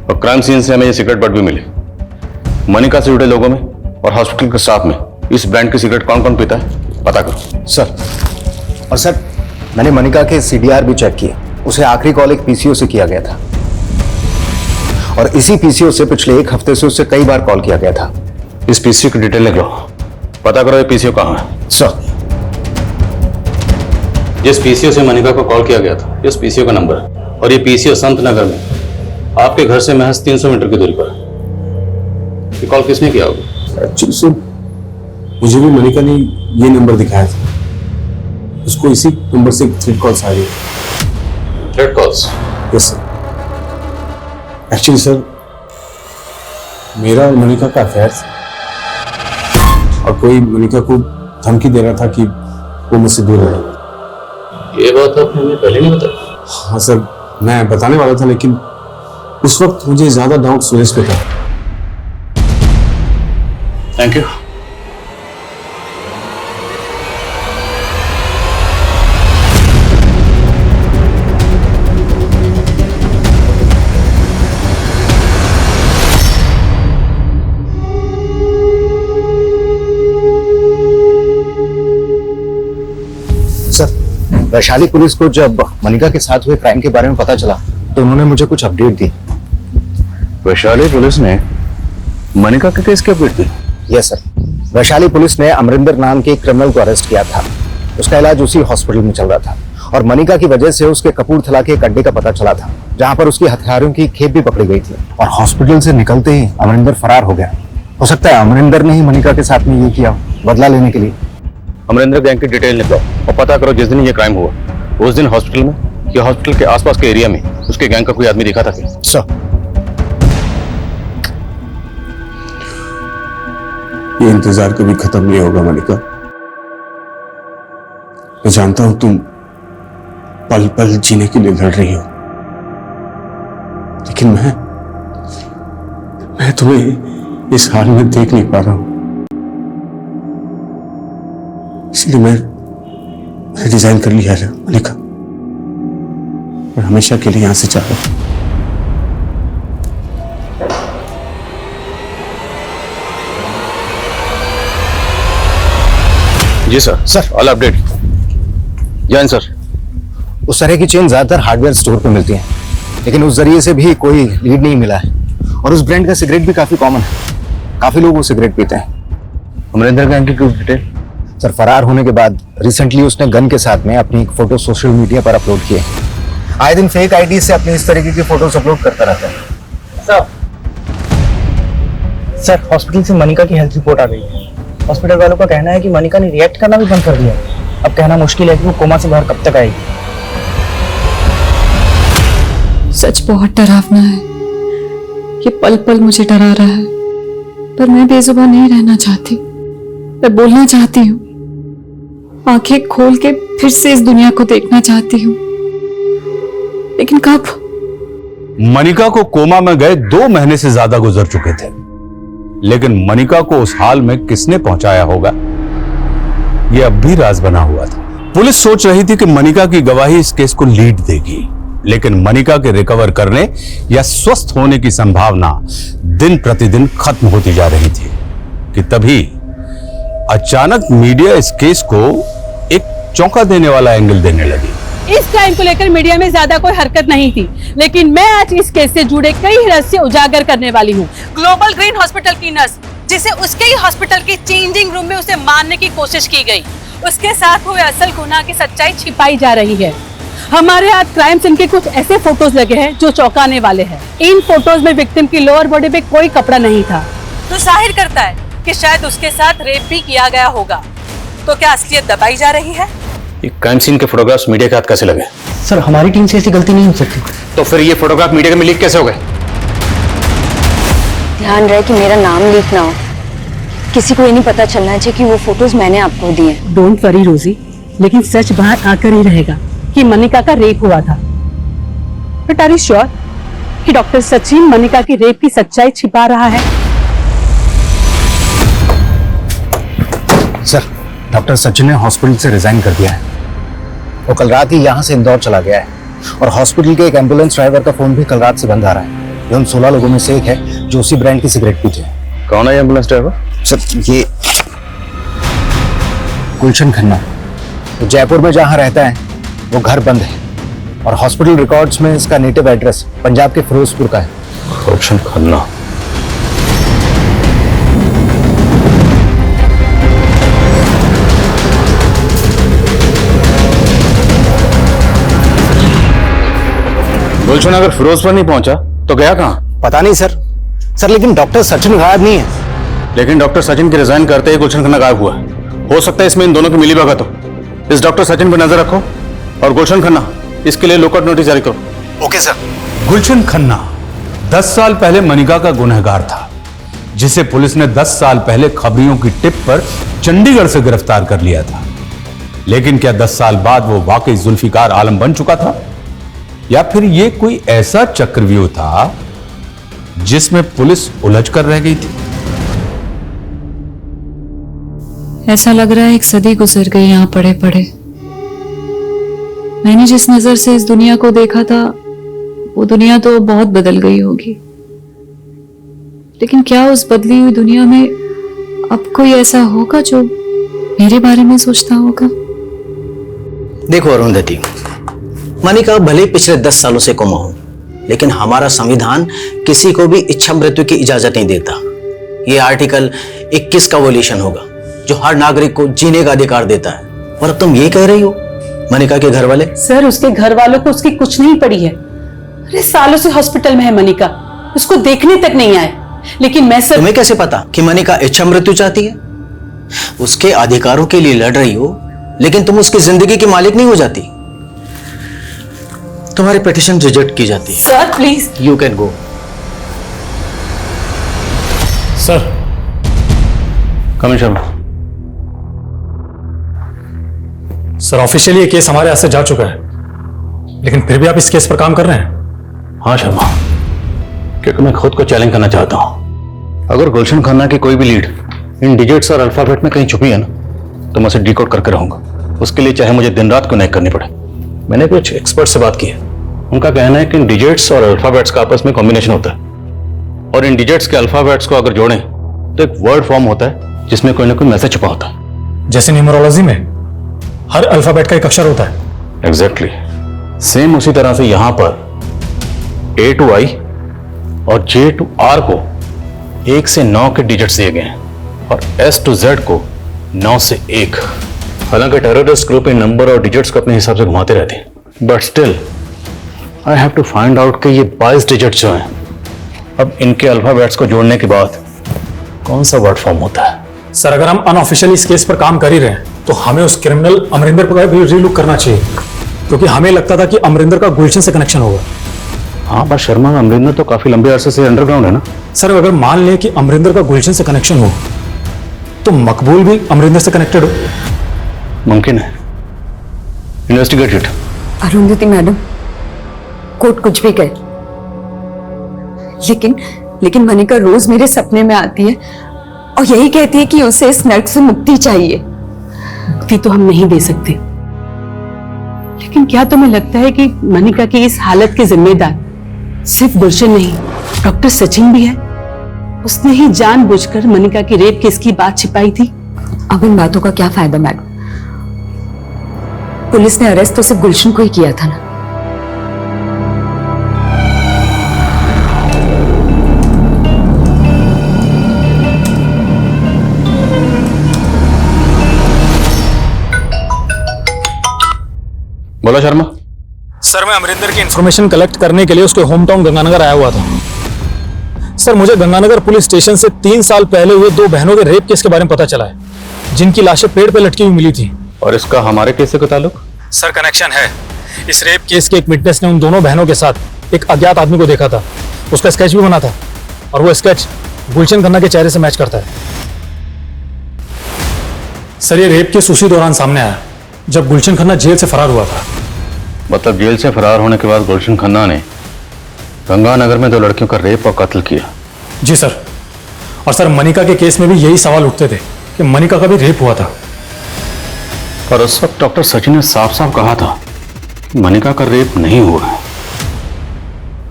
और क्राइम सीन से हमें ये सिगरेट बट भी मिले। मनिका से जुड़े लोगों में और हॉस्पिटल के स्टाफ में इस ब्रांड की सिगरेट कौन कौन पीता है पता करो। सर और सर मैंने मनिका के सीडीआर भी चेक किए। उसे आखिरी कॉल एक पीसीओ से किया गया था और इसी पीसीओ से पिछले 1 हफ्ते से उससे कई बार कॉल किया गया था। इस पीसीओ की डिटेल लिख लो, पता करो ये पीसीओ कहां है। सर जिस पीसीओ से मनिका को कॉल किया गया था इस पीसीओ का नंबर है और ये पीसीओ संत नगर में आपके घर से महज 300 मीटर की दूरी पर है। ये कॉल किसने किया होगा? एक्चुअली सर मुझे भी मनिका ने ये नंबर दिखाया था। उसको इसी नंबर से थ्रेट कॉल्स आ रही है। Threat calls? Yes sir. Actually sir मेरा और मनिका का अफेयर था और कोई मनिका को धमकी दे रहा था कि वो मुझसे दूर रहे। ये बात आपने मुझे पहले नहीं बताई? हाँ सर मैं बताने वाला था लेकिन उस वक्त मुझे ज्यादा डाउट सुरेश पे था। Thank you. Sir Vaishali police को जब मनिका के साथ हुए क्राइम के बारे में पता चला तो उन्होंने मुझे कुछ अपडेट दी। वैशाली पुलिस ने मनिका के केस की अपडेट दी? Yes sir. वैशाली पुलिस ने अमरिंदर नाम के क्रिमिनल को अरेस्ट किया था। उसका इलाज उसी हॉस्पिटल में चल रहा था और मनिका की वजह से उसके कपूरथला के एक अड्डे का पता चला था जहां पर उसकी हथियारों की खेप भी पकड़ी गई थी और हॉस्पिटल से निकलते ही अमरिंदर फरार हो गया। हो सकता है अमरिंदर ने ही मनिका के साथ में ये किया बदला लेने के लिए। अमरिंदर गैंग की डिटेल निकालो और पता करो जिस दिन ये क्राइम हुआ उस दिन हॉस्पिटल में या हॉस्पिटल के आसपास के एरिया में उसके गैंग का कोई आदमी दिखा था क्या? सर ये इंतजार कभी खत्म नहीं होगा मनिका। मैं जानता हूं तुम पल पल जीने के लिए लड़ रही हो लेकिन मैं तुम्हें इस हाल में देख नहीं पा रहा हूं। इसलिए मैं रिजाइन कर लिया है मनिका और हमेशा के लिए यहां से जा रहा हूं। जी sir. Sir all update. Jain sir. उस तरह की चेन ज्यादातर हार्डवेयर स्टोर पे मिलती है लेकिन उस जरिए से भी कोई लीड नहीं मिला है और उस ब्रांड का सिगरेट भी काफी कॉमन है। काफी लोग वो सिगरेट पीते हैं। अमरिंदर गैंग की कुछ डिटेल? सर फरार होने के बाद रिसेंटली उसने गन के साथ में अपनी एक फोटो सोशल मीडिया पर अपलोड किए। आए दिन फेक आईडी से अपनी इस तरीके की फोटोज अपलोड करता रहता है। सर हॉस्पिटल से मनिका की हेल्थ रिपोर्ट आ गई है। हॉस्पिटल वालों का कहना है कि मनिका ने रिएक्ट करना भी बंद कर दिया। अब कहना मुश्किल है कि वो कोमा से बाहर कब तक आएगी। सच बहुत डरावना है। ये पल पल मुझे डरा रहा है पर मैं बेजुबान नहीं रहना चाहती। मैं बोलना चाहती हूँ, आंखें खोल के फिर से इस दुनिया को देखना चाहती हूँ लेकिन कब? मनिका को कोमा में गए 2 महीने से ज्यादा गुजर चुके थे लेकिन मनिका को उस हाल में किसने पहुंचाया होगा यह अब भी राज बना हुआ था। पुलिस सोच रही थी कि मनिका की गवाही इस केस को लीड देगी लेकिन मनिका के रिकवर करने या स्वस्थ होने की संभावना दिन प्रतिदिन खत्म होती जा रही थी कि तभी अचानक मीडिया इस केस को एक चौंका देने वाला एंगल देने लगी। इस क्राइम को लेकर मीडिया में ज्यादा कोई हरकत नहीं थी लेकिन मैं आज इस केस से जुड़े कई रहस्य उजागर करने वाली हूँ। ग्लोबल ग्रीन हॉस्पिटल की नर्स जिसे उसके ही हॉस्पिटल के चेंजिंग रूम में उसे मारने की कोशिश की गई, उसके साथ हुए असल गुनाह की सच्चाई छिपाई जा रही है। हमारे हाथ क्राइम सीन के कुछ ऐसे फोटोज लगे हैं जो चौंकाने वाले हैं। इन फोटोज में विक्टिम की लोअर बॉडी पे कोई कपड़ा नहीं था तो जाहिर करता है कि शायद उसके साथ रेप भी किया गया होगा। तो क्या असलियत दबाई जा रही है? ये क्राइम सीन के फोटोग्राफ्स मीडिया के हाथ कैसे लगे? सर हमारी टीम से ऐसी गलती नहीं हो सकती। तो फिर ये फोटोग्राफ मीडिया में लीक कैसे हो गए? ध्यान रहे कि मेरा नाम लीक ना हो। किसी को ये नहीं पता चलना चाहिए कि वो फोटोज मैंने आपको दिए। डोंट वरी रोजी, लेकिन सच बाहर आकर ही रहेगा कि मनिका का रेप हुआ था। बट आर यू श्योर कि डॉक्टर सचिन मनिका की रेप की सच्चाई छिपा रहा है? सर, डॉक्टर सचिन ने हॉस्पिटल से रिजाइन कर दिया है। वो कल रात ही यहाँ से इंदौर चला गया है और हॉस्पिटल के एक एम्बुलेंस ड्राइवर का फोन भी कल रात से बंद आ रहा है। ये उन 16 लोगों में से एक है जो उसी ब्रांड की सिगरेट पीते हैं। कौन है ये एम्बुलेंस ड्राइवर? सर, ये गुलशन खन्ना। तो जयपुर में जहाँ रहता है वो घर बंद है और हॉस्पिटल रिकॉर्ड्स में इसका नेटिव एड्रेस पंजाब के फिरोजपुर का है। गुलशन खन्ना। गुलशन अगर फिरोजपुर नहीं पहुंचा तो गया कहां? पता नहीं सर। सर, लेकिन डॉक्टर सचिन गायब नहीं है। लेकिन डॉक्टर सचिन के रिजाइन करते ही गुलशन खन्ना गायब हुआ है। हो सकता है इसमें इन दोनों की मिलीभगत हो। इस डॉक्टर सचिन पर नजर रखो और गुलशन खन्ना इसके लिए लुकआउट नोटिस जारी करो। Okay sir. गुलशन खन्ना 10 साल पहले मनिका का गुनहगार था, जिसे पुलिस ने 10 साल पहले खबरियों की टिप पर चंडीगढ़ से गिरफ्तार कर लिया था। लेकिन क्या 10 साल बाद वो वाकई जुल्फिकार आलम बन चुका था, या फिर ये कोई ऐसा चक्रव्यूह था जिसमें पुलिस उलझ कर रह गई थी? ऐसा लग रहा है एक सदी गुजर गई यहाँ पड़े पड़े। मैंने जिस नजर से इस दुनिया को देखा था वो दुनिया तो बहुत बदल गई होगी, लेकिन क्या उस बदली हुई दुनिया में अब कोई ऐसा होगा जो मेरे बारे में सोचता होगा? देखो अरुंधति, मनिका भले पिछले 10 सालों से कोमा हो, लेकिन हमारा संविधान किसी को भी इच्छा मृत्यु की इजाजत नहीं देता। ये आर्टिकल 21 का वोल्यूशन होगा जो हर नागरिक को जीने का अधिकार देता है। और अब तुम ये कह रही हो मनिका के घर वाले? सर, उसके घर वालों को उसकी कुछ नहीं पड़ी है। अरे सालों से हॉस्पिटल में है मनिका, उसको देखने तक नहीं आए। लेकिन मैं सर, तुम्हें कैसे पता कि मनिका इच्छा मृत्यु चाहती है? उसके अधिकारों के लिए लड़ रही हो, लेकिन तुम उसकी जिंदगी की मालिक नहीं हो जाती। तुम्हारी पिटीशन रिजेक्ट की जाती है। Sir please, you can go. Sir, commissioner Sharma. Sir, officially ये केस हमारे हाथ से जा चुका है, लेकिन फिर भी आप इस केस पर काम कर रहे हैं? हाँ शर्मा, क्योंकि मैं खुद को चैलेंज करना चाहता हूं। अगर गुलशन खन्ना की कोई भी लीड इन डिजिट्स और अल्फाबेट में कहीं छुपी है ना, तो मैं उसे डिकोड करके रहूंगा। उसके लिए चाहे मुझे दिन रात क्यों नहीं करनी पड़े। मैंने कुछ एक्सपर्ट से बात की है, उनका कहना है कि इन डिजिट्स और अल्फाबेट्स का आपस में कॉम्बिनेशन होता है, और इन डिजिट्स के अल्फाबेट्स को अगर जोड़ें तो एक वर्ड फॉर्म होता है जिसमें कोई ना कोई मैसेज छुपा होता है। जैसे न्यूमरोलॉजी में हर अल्फाबेट का एक अक्षर होता है। एग्जैक्टली सेम उसी तरह से यहां पर A to I और J to R को 1 से 9 के डिजिट्स दिए गए हैं और S to Z को 9 से 1। हालांकि टेररिस्ट ग्रुप इन नंबर और डिजिट्स को अपने हिसाब से घुमाते रहते हैं, but still I have to find out कि ये 22 डिजिट्स जो हैं, अब इनके अल्फाबेट्स को जोड़ने के बाद कौन सा वर्ड फॉर्म होता है। सर, अगर हम अनऑफिशियली इस केस पर काम कर ही रहे हैं तो हमें उस क्रिमिनल अमरिंदर पर भी रीलुक करना चाहिए, क्योंकि हमें लगता था कि अमरिंदर का गुलशन से कनेक्शन होगा। हाँ, पर शर्मा अमरिंदर तो काफी लंबे अरसे से अंडरग्राउंड है ना। सर, अगर मान लें कि अमरिंदर का गुलशन से कनेक्शन हो तो मकबूल भी अमरिंदर से कनेक्टेड हो। मुमकिन है, investigate it. Arundhati madam, court कुछ भी कहे, लेकिन मनिका रोज मेरे सपने में आती है और यही कहती है कि उसे इस नर्क से मुक्ति चाहिए। मुक्ति तो हम नहीं दे सकते, लेकिन क्या तुम्हें लगता है कि मनिका की इस हालत के जिम्मेदार सिर्फ गुलशन नहीं, डॉक्टर सचिन भी है? उसने ही जानबूझकर मनिका की रेप केस की बात छिपाई थी। अब इन बातों का क्या फायदा मैडम? पुलिस ने अरेस्ट तो सिर्फ गुलशन को ही किया था ना। बोला शर्मा। सर, मैं अमरिंदर की इंफॉर्मेशन कलेक्ट करने के लिए उसके होम टाउन गंगानगर आया हुआ था। सर, मुझे गंगानगर पुलिस स्टेशन से 3 साल पहले हुए 2 बहनों के रेप केस के बारे में पता चला है, जिनकी लाशें पेड़ पे लटकी हुई मिली थी। और इसका हमारे केस से कोई ताल्लुक? सर, कनेक्शन है। इस रेप केस के एक विटनेस ने उन दोनों बहनों के साथ एक अज्ञात आदमी को देखा था। उसका स्केच भी बना था और वो स्केच गुलशन खन्ना के चेहरे से मैच करता है। सर ये रेप केस उसी दौरान सामने आया जब गुलशन खन्ना जेल से फरार हुआ था। मतलब जेल से फरार होने के बाद गुलशन खन्ना ने गंगानगर में 2 लड़कियों का रेप और कत्ल किया। जी सर। और सर मनिका के केस में भी यही सवाल उठते थे कि मनिका का भी रेप हुआ था। पर उस वक्त डॉक्टर सचिन ने साफ साफ कहा था कि मनिका का रेप नहीं हुआ है।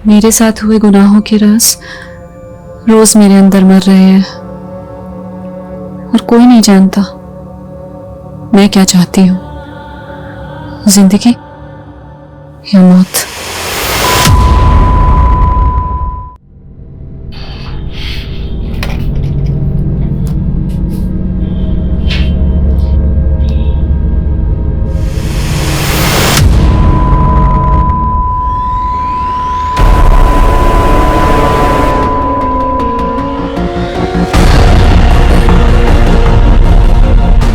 मेरे साथ हुए गुनाहों के राज रोज मेरे अंदर मर रहे हैं और कोई नहीं जानता मैं क्या चाहती हूँ, जिंदगी या मौत।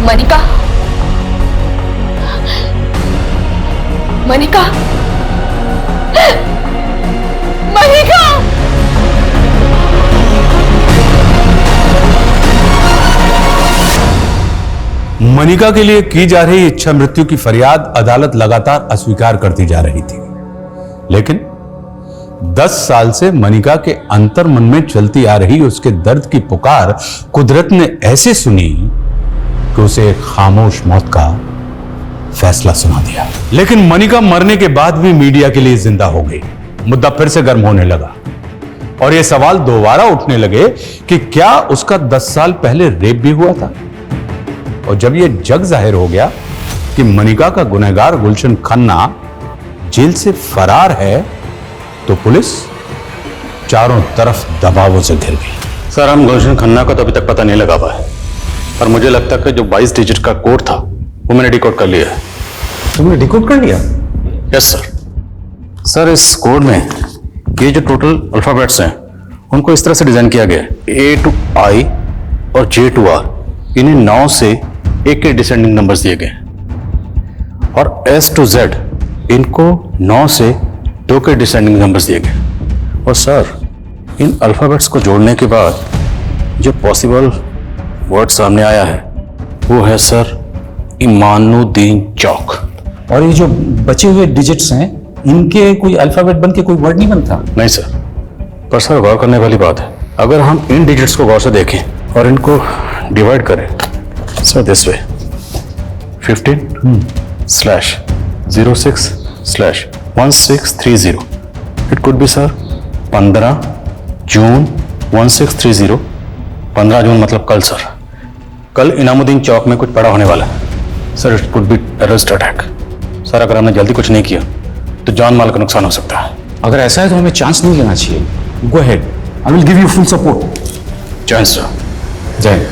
मनिका, मनिका, मनिका! मनिका के लिए की जा रही इच्छा मृत्यु की फरियाद अदालत लगातार अस्वीकार करती जा रही थी, लेकिन 10 साल से मनिका के अंतर मन में चलती आ रही उसके दर्द की पुकार कुदरत ने ऐसे सुनी कि उसे एक खामोश मौत का फैसला सुना दिया। लेकिन मनिका मरने के बाद भी मीडिया के लिए जिंदा हो गई। मुद्दा फिर से गर्म होने लगा और यह सवाल दोबारा उठने लगे कि क्या उसका 10 साल पहले रेप भी हुआ था। और जब यह जग जाहिर हो गया कि मनिका का गुनहगार गुलशन खन्ना जेल से फरार है, तो पुलिस चारों तरफ दबावों से घिर गई। सर हम गुलशन खन्ना का तो अभी तक पता नहीं लगा पाए, पर मुझे लगता है कि जो 22 डिजिट का कोड था वो मैंने डिकोड कर लिया है। तुमने डिकोड कर लिया? Yes sir. सर इस कोड में ये जो टोटल अल्फाबेट्स हैं उनको इस तरह से डिजाइन किया गया है, A to I और J to R, इन्हें 9 से 1 के डिसेंडिंग नंबर्स दिए गए और S to Z इनको 9 से 2 के डिसेंडिंग नंबर्स दिए गए। और सर इन अल्फाबेट्स को जोड़ने के बाद जो पॉसिबल वर्ड सामने आया है वो है सर इमानुद्दीन चौक। और ये जो बचे हुए डिजिट्स हैं इनके कोई अल्फाबेट बन के कोई वर्ड नहीं बनता? नहीं सर, पर सर गौर करने वाली बात है, अगर हम इन डिजिट्स को गौर से देखें और इनको डिवाइड करें sir this way 15/06/1630, it could be sir 15 जून 1630। 15 जून मतलब कल सर। कल इनामुद्दीन चौक में कुछ बड़ा होने वाला है sir. It could be terrorist attack sir. अगर हमने जल्दी कुछ नहीं किया तो जान माल का नुकसान हो सकता है। अगर ऐसा है तो हमें चांस नहीं लेना चाहिए। Go ahead, I will give you full support. जय सर। जय।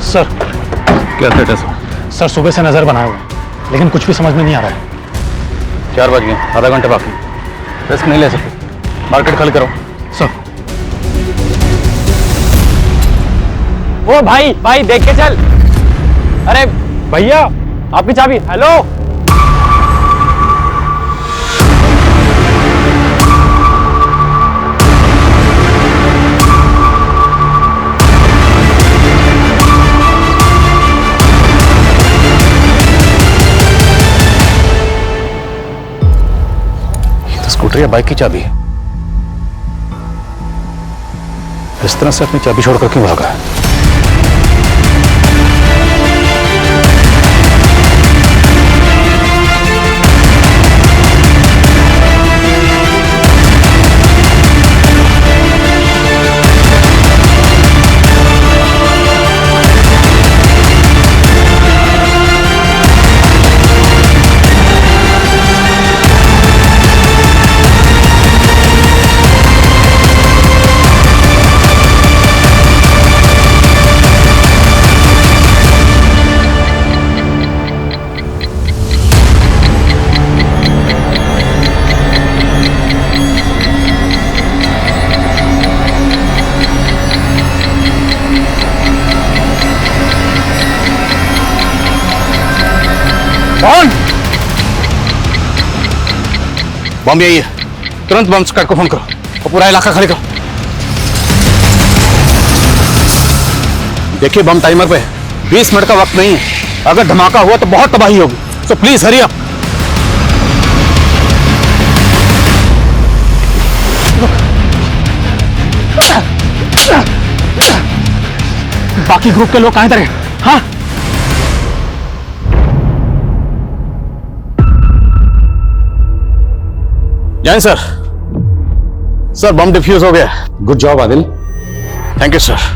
सर क्या थ्रेट है सर? सर सुबह से नजर बनाए हुए लेकिन कुछ भी समझ में नहीं आ रहा है। 4 बज गए, आधा घंटे बाकी, रिस्क नहीं ले सकते। मार्केट खाली करो सर। ओ भाई भाई देख के चल। अरे भैया आपकी चाबी। हेलो ये तो स्कूटर या बाइक की चाबी है। इस तरह से अपनी चाबी छोड़कर क्यों भागा है? कौन? बॉम्बे आइए। तुरंत बम स्क्वाड को फोन करो और पूरा इलाका खाली करो। देखिए बम टाइमर पे 20 मिनट का वक्त नहीं है, अगर धमाका हुआ तो बहुत तबाही होगी, सो प्लीज हरी अप। बाकी ग्रुप के लोग कहां इधर हैं? हाँ जैन सर, सर बम डिफ्यूज हो गया। Good job Adil. Thank you sir.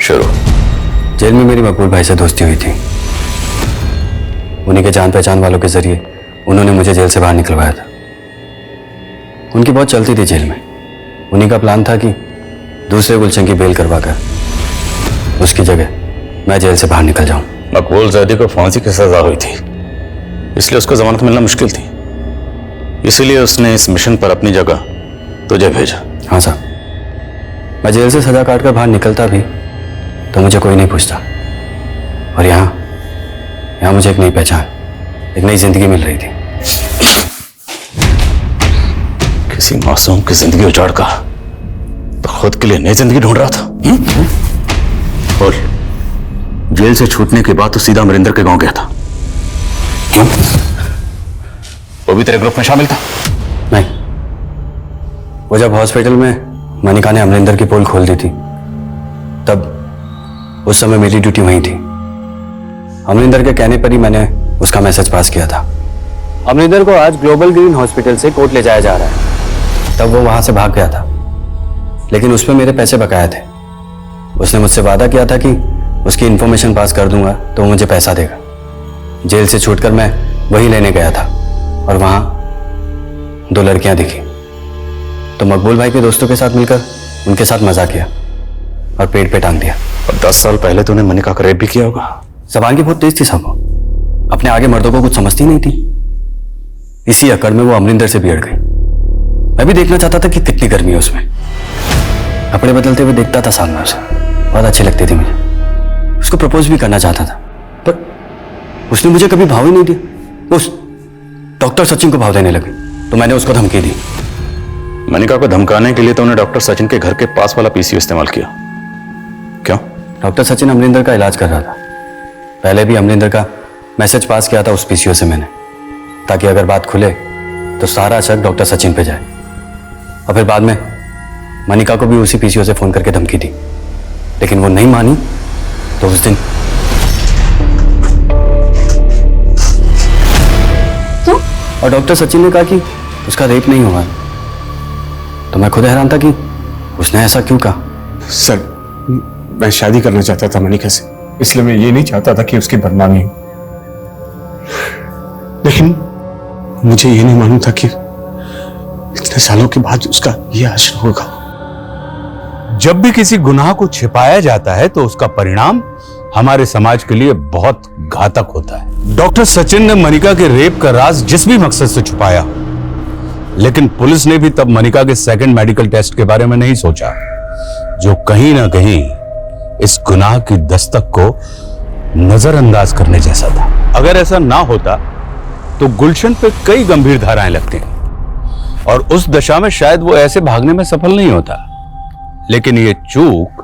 शुरू जेल में मेरी मकबूल भाई से दोस्ती हुई थी। उन्हीं के जान पहचान वालों के जरिए उन्होंने मुझे जेल से बाहर निकलवाया था। उनकी बहुत चलती थी जेल में। उन्हीं का प्लान था कि दूसरे गुलशन की बेल करवाकर उसकी जगह मैं जेल से बाहर निकल जाऊं। मकबूल जैदी को फांसी की सजा हुई थी, इसलिए उसको जमानत मिलना मुश्किल थी। इसीलिए उसने इस मिशन पर अपनी जगह तुझे भेजा। हाँ साहब, मैं जेल से सजा काट कर बाहर निकलता भी तो मुझे कोई नहीं पूछता, और यहाँ मुझे एक नई पहचान, एक नई जिंदगी मिल रही थी। किसी मासूम की जिंदगी उजाड़ कर तो खुद के लिए नई जिंदगी ढूंढ रहा था। बोल, जेल से छूटने के बाद तो सीधा अमरिंदर के गांव गया था, क्यों? वो भी तेरे ग्रुप में शामिल था? नहीं, वो जब हॉस्पिटल में मनिका ने अमरिंदर की पोल खोल दी थी, तब उस समय मेरी ड्यूटी वहीं थी। अमरिंदर के कहने पर ही मैंने उसका मैसेज पास किया था। अमरिंदर को आज ग्लोबल ग्रीन हॉस्पिटल से कोर्ट ले जाया जा रहा है। तब वो वहां से भाग गया था, लेकिन उस पर मेरे पैसे बकाया थे। उसने मुझसे वादा किया था कि उसकी इंफॉर्मेशन पास कर दूंगा तो वो मुझे पैसा देगा। जेल से छूटकर मैं वही लेने गया था, और वहां 2 लड़कियां दिखी, तो मकबूल भाई के दोस्तों के साथ मिलकर उनके साथ मजा किया और पेट पे टांग दिया। और 10 साल पहले तूने मनिका का रेप भी किया होगा। जबान की बहुत तेज थी साहब, अपने आगे मर्दों को कुछ समझती नहीं थी। इसी अकड़ में वो अमरिंदर से बिगड़ गई। मैं भी देखना चाहता था कि कितनी गर्मी है उसमें। कपड़े बदलते हुए देखता था सामने उसे, बहुत अच्छी लगती थी मुझे। उसको प्रपोज भी करना चाहता था, पर उसने मुझे कभी भाव ही नहीं दिया। उस डॉक्टर सचिन को भाव देने लगी, तो मैंने उसको धमकी दी। मनिका को धमकाने के लिए तो उन्हें डॉक्टर सचिन के घर के पास वाला पीसीओ इस्तेमाल किया। क्यों? डॉक्टर सचिन अमरिंदर का इलाज कर रहा था। पहले भी अमरिंदर का मैसेज पास किया था उस पीसीओ से मैंने, ताकि अगर बात खुले तो सारा शक डॉक्टर सचिन पे जाए। और फिर बाद में मनिका को भी उसी पीसीओ से फोन करके धमकी दी, लेकिन वो नहीं मानी। तो उस दिन क्यों? और डॉक्टर सचिन ने कहा कि उसका रेप नहीं हुआ। तो मैं खुद हैरान था कि उसने ऐसा क्यों कहा। सर, मैं शादी करना चाहता था मनिका से, इसलिए मैं ये नहीं चाहता था कि उसकी बदनामी हो। लेकिन मुझे ये नहीं मालूम था कि इतने सालों के बाद उसका ये आश्रय होगा। जब भी किसी गुनाह को छिपाया जाता है तो उसका परिणाम हमारे समाज के लिए बहुत घातक होता है। डॉक्टर सचिन ने मनिका के रेप का राज जिस भी मकसद से छुपाया, लेकिन पुलिस ने भी तब मनिका के सेकंड मेडिकल टेस्ट के बारे में नहीं सोचा, जो कहीं ना कहीं इस गुनाह की दस्तक को नजरअंदाज करने जैसा था। अगर ऐसा ना होता तो गुलशन पे कई गंभीर धाराएं लगती, और उस दशा में शायद वो ऐसे भागने में सफल नहीं होता। लेकिन ये चूक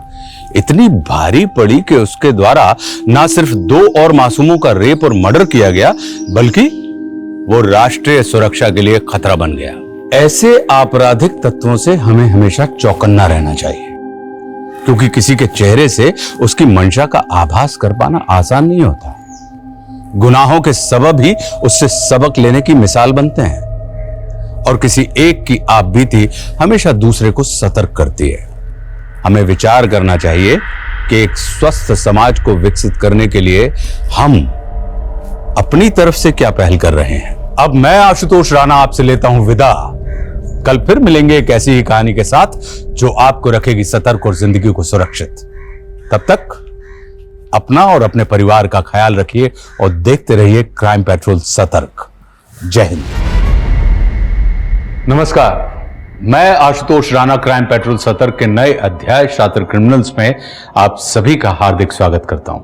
इतनी भारी पड़ी कि उसके द्वारा ना सिर्फ 2 और मासूमों का रेप और मर्डर किया गया, बल्कि वो राष्ट्रीय सुरक्षा के लिए खतरा बन गया। ऐसे आपराधिक तत्वों से हमें हमेशा चौकन्ना रहना चाहिए, क्योंकि किसी के चेहरे से उसकी मंशा का आभास कर पाना आसान नहीं होता। गुनाहों के सबब ही उससे सबक लेने की मिसाल बनते हैं, और किसी एक की आपबीती हमेशा दूसरे को सतर्क करती है। हमें विचार करना चाहिए कि एक स्वस्थ समाज को विकसित करने के लिए हम अपनी तरफ से क्या पहल कर रहे हैं। अब मैं आशुतोष राणा आपसे लेता हूं विदा। कल फिर मिलेंगे एक ऐसी ही कहानी के साथ जो आपको रखेगी सतर्क और जिंदगी को सुरक्षित। तब तक अपना और अपने परिवार का ख्याल रखिए और देखते रहिए क्राइम पेट्रोल सतर्क। जय हिंद। नमस्कार, मैं आशुतोष राणा क्राइम पेट्रोल सतर्क के नए अध्याय शातिर क्रिमिनल्स में आप सभी का हार्दिक स्वागत करता हूं।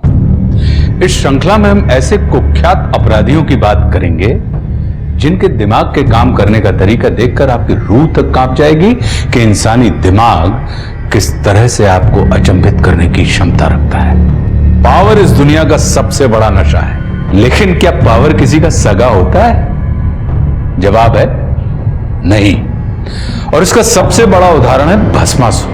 इस श्रृंखला में हम ऐसे कुख्यात अपराधियों की बात करेंगे जिनके दिमाग के काम करने का तरीका देखकर आपकी रूह तक कांप जाएगी कि इंसानी दिमाग किस तरह से आपको अचंभित करने की क्षमता रखता है। पावर इस दुनिया का सबसे बड़ा नशा है, लेकिन क्या पावर किसी का सगा होता है? जवाब है नहीं। और इसका सबसे बड़ा उदाहरण है भस्मासुर।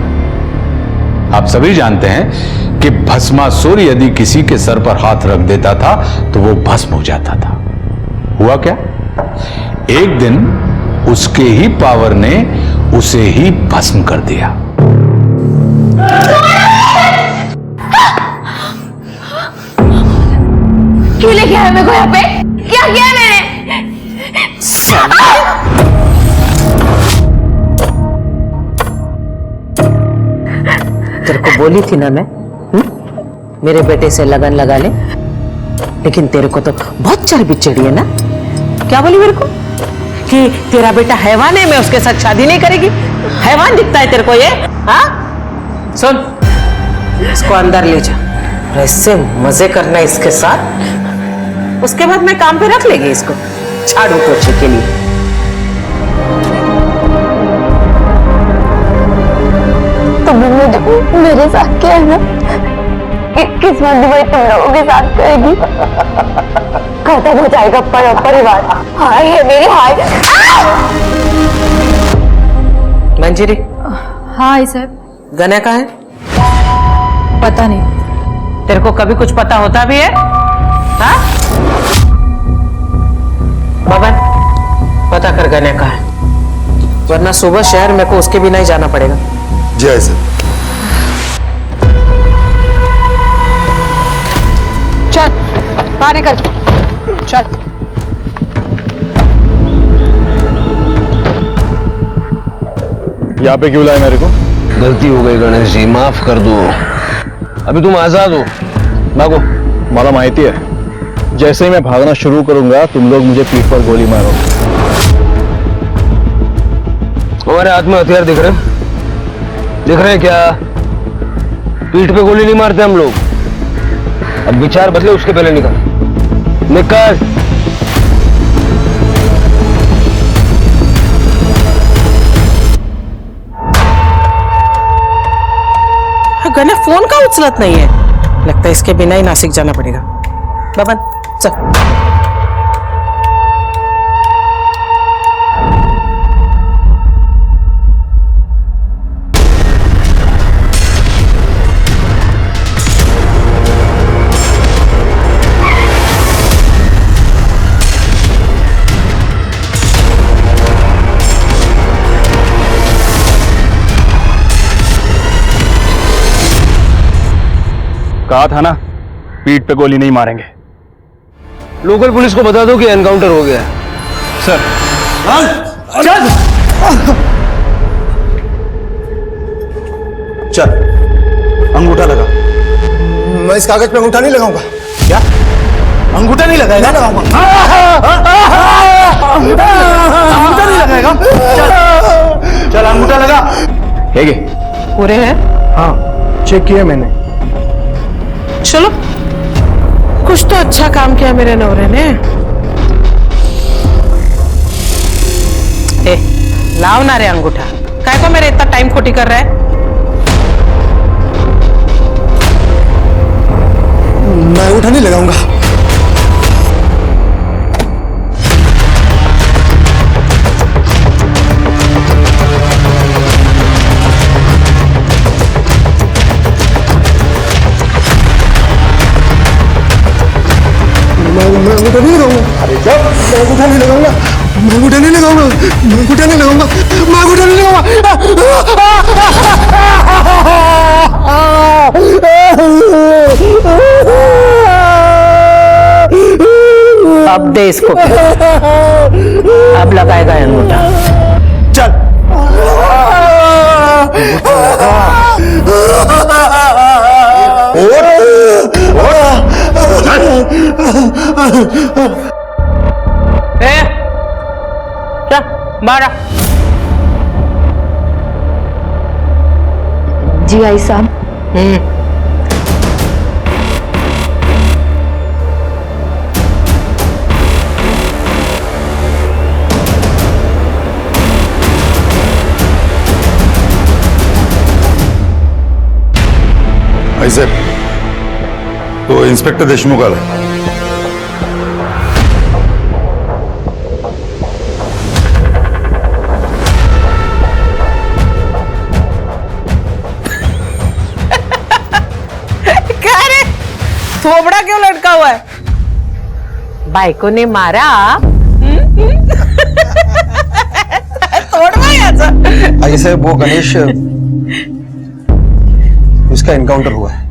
आप सभी जानते हैं कि भस्मासुर यदि किसी के सर पर हाथ रख देता था तो वो भस्म हो जाता था। हुआ क्या? एक दिन उसके ही पावर ने उसे ही भस्म कर दिया। क्यों लेके आया मेरे को यहाँ पे? क्या किया मैंने? तेरे को बोली थी ना मैं, मेरे बेटे से लगन लगा ले, लेकिन तेरे को तो बहुत चर्बी चढ़ी है ना। क्या बोली मेरे को कि तेरा बेटा हैवान है, मैं उसके साथ शादी नहीं करेगी। हैवान दिखता है तेरे को ये? हाँ, सुन, इसको अंदर ले जा, ऐसे मजे करना इसके साथ, उसके बाद मैं काम पे रख लेगी इसको झाड़ू पोछे के लिए। तुमने जो मेरे साथ किया है ना, किस्मत भी वही तुम लोगों के साथ करेगी। खत्म हो जाएगा परिवार। हाय है मेरी हाय। मंजरी। हाँ साहब। गने का है? पता नहीं। तेरे को कभी कुछ पता होता भी है? हाँ? बबन, पता कर गने का है, वरना सुबह शहर मेरे को उसके बिना ही जाना पड़ेगा। जी आए सर। चल बाहर निकल, चल। यहाँ पे क्यों लाए मेरे को? गलती हो गई गणेश जी, माफ कर दो। अभी तुम आजाद हो, भागो। मला माहिती है, जैसे ही मैं भागना शुरू करूंगा तुम लोग मुझे पीठ पर गोली मारो। हमारे हाथ में हथियार दिख रहे हैं? दिख रहे हैं क्या? पीठ पे गोली नहीं मारते हम लोग। अब विचार बदले, उसके पहले निकल निकल। गने फोन का उचलत नहीं है, लगता है इसके बिना ही नासिक जाना पड़ेगा। बबन चल। कहा था ना, पीठ पे गोली नहीं मारेंगे। लोकल पुलिस को बता दो कि एनकाउंटर हो गया है। सर चल चल, अंगूठा लगा। मैं इस कागज पे अंगूठा नहीं लगाऊंगा। क्या अंगूठा नहीं लगाएगा? अंगूठा नहीं लगाएगा? चल चल, अंगूठा लगा। है पूरे हैं? हाँ, चेक किया मैंने। चलो, कुछ तो अच्छा काम किया मेरे नौरे ने। ए, लाओ ना रे अंगूठा, काय को मेरे इतना टाइम खोटी कर रहा है? मैं अंगूठा नहीं लगाऊंगा। मैं अंगूठा नहीं लगाऊंगा। अरे जब मैं अंगूठा नहीं लगाऊंगा, मैं अंगूठा नहीं लगाऊंगा, मैं अंगूठा नहीं लगाऊंगा, मैं अंगूठा नहीं लगाऊंगा। अब दे इसको, अब लगाएगा अंगूठा। चल मारा। जी आई साहब। आई साहेब, तो इंस्पेक्टर देशमुख आला. क्या रे, थोबड़ा क्यों लटका हुआ है? बायको ने मारा। तोड़वा याचा। आई साहब, वो गणेश, इसका एनकाउंटर हुआ है.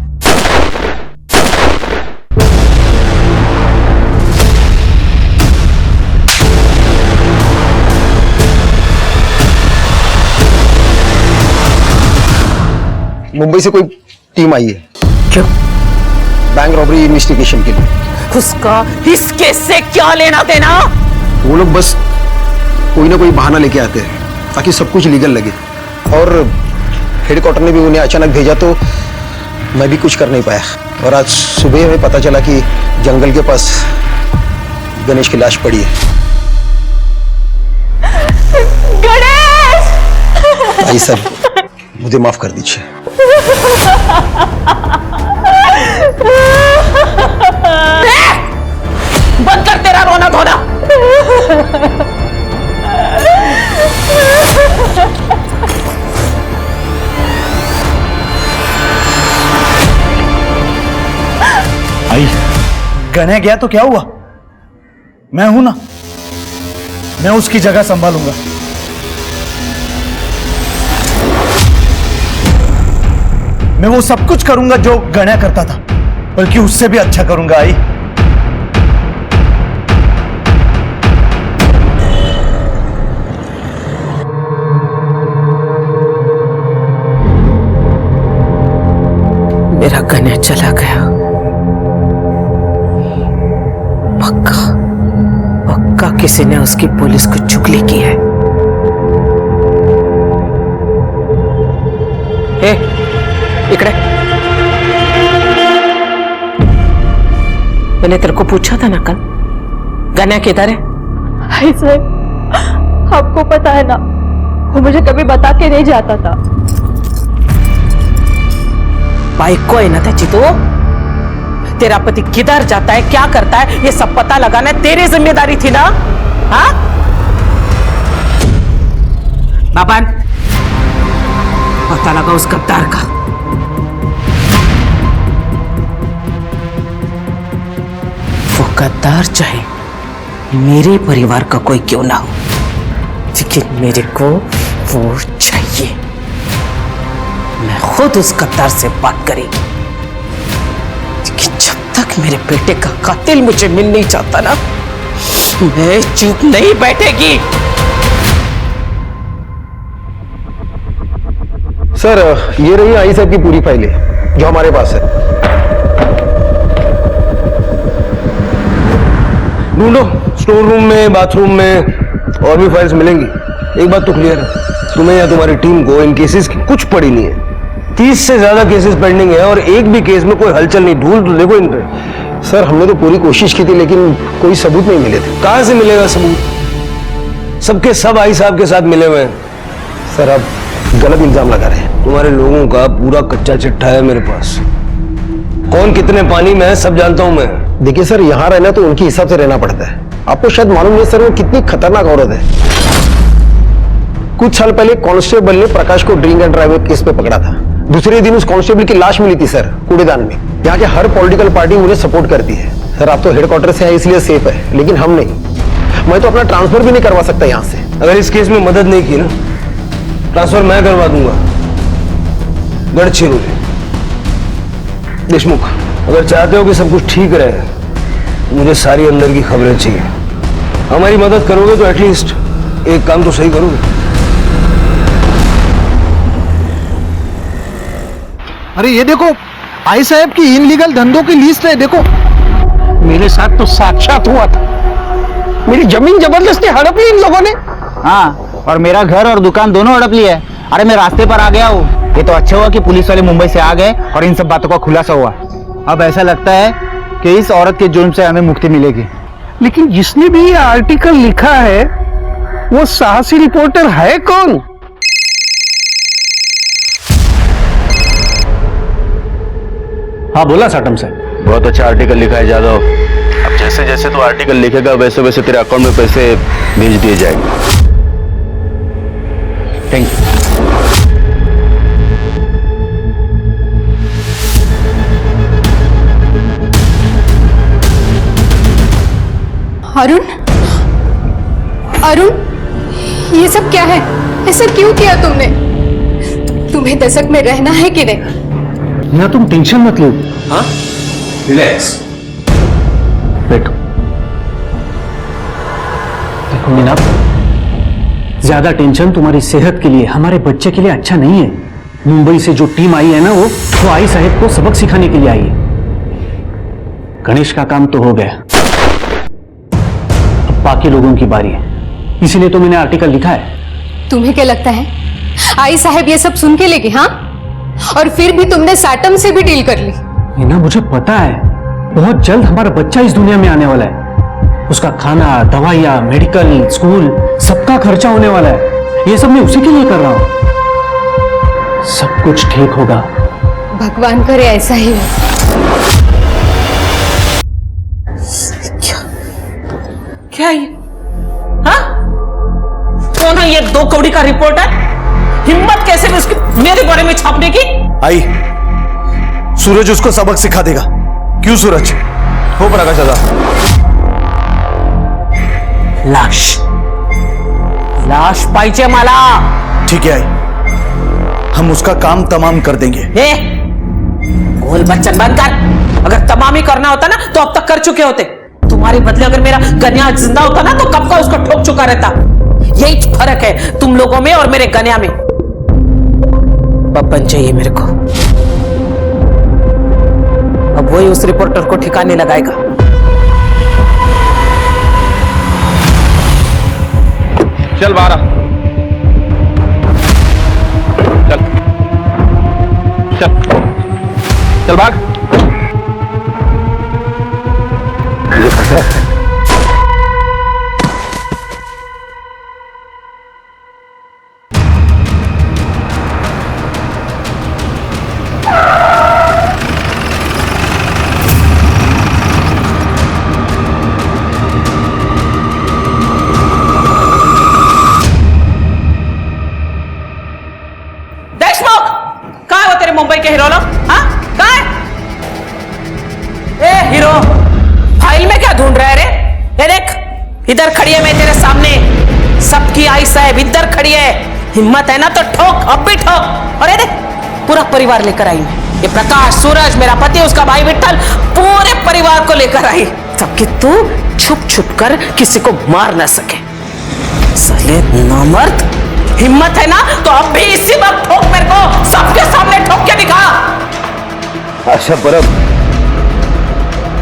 मुंबई से कोई टीम आई है. क्यों? बैंक रॉबरी इन्वेस्टिगेशन के लिए. उसका इस केस से क्या लेना देना? वो लोग बस कोई ना कोई बहाना लेके आते हैं ताकि सब कुछ लीगल लगे. और हेडक्वार्टर ने भी उन्हें अचानक भेजा तो मैं भी कुछ कर नहीं पाया. और आज सुबह में पता चला कि जंगल के पास गणेश की लाश पड़ी है. गणेश! आई सर, मुझे माफ कर दीजिए. बंद कर तेरा रोना धोना. आई, गने गया तो क्या हुआ? मैं हूं ना, मैं उसकी जगह संभालूंगा. मैं वो सब कुछ करूंगा जो गणा करता था, बल्कि उससे भी अच्छा करूंगा. आई, मेरा गणा चला गया. पक्का पक्का किसी ने उसकी पुलिस को चुगली की है. इकड़े, मैंने तेरे को पूछा था ना कल, गणा किधर है? हाय सर, आपको पता है ना, वो मुझे कभी बता के नहीं जाता था. भाई कोई ना था चितो, तेरा पति किधर जाता है, क्या करता है, ये सब पता लगाना तेरी जिम्मेदारी थी ना. हाँ बाबन, पता लगा उस गद्दार का. वो गद्दार चाहे मेरे परिवार का कोई क्यों ना हो, लेकिन मेरे को वो चाहिए. मैं खुद उस गद्दार से बात करेगी, लेकिन जब तक मेरे बेटे का कातिल मुझे मिल नहीं चाहता ना, मैं चुप नहीं बैठेगी. सर, ये रही आई साहब की पूरी फाइलें जो हमारे पास है. ढूंढो, स्टोर रूम में, बाथरूम में, और भी फाइल्स मिलेंगी. एक बात तो क्लियर है, तुम्हें या तुम्हारी टीम को इन केसेस की कुछ पड़ी नहीं है. 30 से ज्यादा केसेस पेंडिंग है और एक भी केस में कोई हलचल नहीं. ढूंढ तो देखो इन पे. सर, हमने तो पूरी कोशिश की थी, लेकिन कोई सबूत नहीं मिले थे. कहां से मिलेगा सबूत? सबके सब आई साहब के साथ मिले हुए हैं. सर, आप गलत इल्जाम लगा रहे हैं. तुम्हारे लोगों का पूरा कच्चा चिट्ठा है मेरे पास. कौन कितने पानी में है सब जानता हूं मैं. देखिए सर, यहाँ रहना तो उनके हिसाब से रहना पड़ता है. आपको शायद मालूम नहीं सर, वो कितनी खतरनाक औरत है. कुछ साल पहले कांस्टेबल ने प्रकाश को ड्रिंक एंड ड्राइव केस पे पकड़ा था. दूसरे दिन उस कांस्टेबल की लाश मिली थी सर, कूड़ेदान में. यहाँ के हर पॉलिटिकल पार्टी उन्हें सपोर्ट करती है. सर, आप तो हेडक्वार्टर से हैं इसलिए सेफ है, लेकिन हम नहीं. मैं तो अपना ट्रांसफर भी नहीं करवा सकता यहाँ से. अगर इस केस में मदद नहीं की ना, ट्रांसफर मैं करवा दूंगा गढ़चिरोली. देशमुख, अगर चाहते हो कि सब कुछ ठीक रहे मुझे सारी अंदर की खबरें चाहिए। हमारी मदद करोगे तो एटलीस्ट एक काम तो सही करोगे। अरे ये देखो, आई साहब की इनलीगल धंधों की लिस्ट है, देखो। मेरे साथ तो साक्षात हुआ था। मेरी जमीन जबरदस्ती हड़प ली इन लोगों ने। हाँ, और मेरा घर और दुकान दोनों हड़प लिया है। अरे मैं रास्ते पर आ गया हूँ। ये तो अच्छा हुआ कि पुलिस वाले मुंबई से आ गए और इन सब बातों का खुलासा हुआ। अब ऐसा लगता है कि इस औरत के जुर्म से हमें मुक्ति मिलेगी। लेकिन जिसने भी ये आर्टिकल लिखा है वो साहसी रिपोर्टर है कौन? हाँ बोला साटम साहब। बहुत अच्छा आर्टिकल लिखा है जादव। अब जैसे जैसे तू आर्टिकल लिखेगा वैसे वैसे तेरे अकाउंट में पैसे भेज दिए जाएंगे। Thank you. अरुण, अरुण, ये सब क्या है? ऐसा क्यों किया तुमने? तुम्हें दशक में रहना है कि नहीं? मीना तुम टेंशन मत लो। हाँ, रिलैक्स। बैठो। देखो मीना, ज्यादा टेंशन तुम्हारी सेहत के लिए, हमारे बच्चे के लिए अच्छा नहीं है। मुंबई से जो टीम आई है ना, वो आई साहब को सबक सिखाने के लिए आई है। गणेश का काम तो हो गया, अब बाकी लोगों की बारी है। इसीलिए तो मैंने आर्टिकल लिखा है। तुम्हें क्या लगता है आई साहब ये सब सुन के लेगी? हाँ, और फिर भी तुमने साटम से भी डील कर ली। मीना मुझे पता है, बहुत जल्द हमारा बच्चा इस दुनिया में आने वाला है। उसका खाना, दवाइयाँ, मेडिकल, स्कूल, सबका खर्चा होने वाला है। ये सब मैं उसी के लिए कर रहा हूँ। सब कुछ ठीक होगा। भगवान करे ऐसा ही हो। क्या ये? हाँ? कौन है ये 2 कौड़ी का रिपोर्टर? हिम्मत कैसे भी उसकी मेरे बारे में छापने की? आई, सूरज उसको सबक सिखा देगा। क्यों सूरज? हो प्रकाश दादा। लाश, लाश पाहिजे मला। ठीक है आई, हम उसका काम तमाम कर देंगे। गोल बच्चन बंद कर। अगर तमाम ही करना होता ना तो अब तक कर चुके होते। तुम्हारे बदले अगर मेरा गन्या जिंदा होता ना तो कब का उसको ठोक चुका रहता। यही फर्क है तुम लोगों में और मेरे गन्या में। बब्बन चाहिए मेरे को। अब वही उस रिपोर्टर को ठिकाने लगाएगा। चल बाहर आ। चल चल चल भाग। मुंबई के हीरो लोग, हाँ? कहाँ है? ए हीरो, फाइल में क्या ढूंढ रहा है रे? ये देख, इधर खड़ी है मैं तेरे सामने। सबकी आई साहब इधर खड़ी है। हिम्मत है ना तो ठोक, अब भी ठोक। और ये देख, पूरा परिवार लेकर आई मैं। ये प्रकाश, सूरज, मेरा पति, उसका भाई विट्ठल, पूरे परिवार को लेकर आई, ताकि तू छुप छुप कर किसी को मार ना सके। साले नामर्द, हिम्मत है ना तो अब भी इसी वक्त ठोक मेरे को, सबके सामने ठोक के दिखा। अच्छा परब,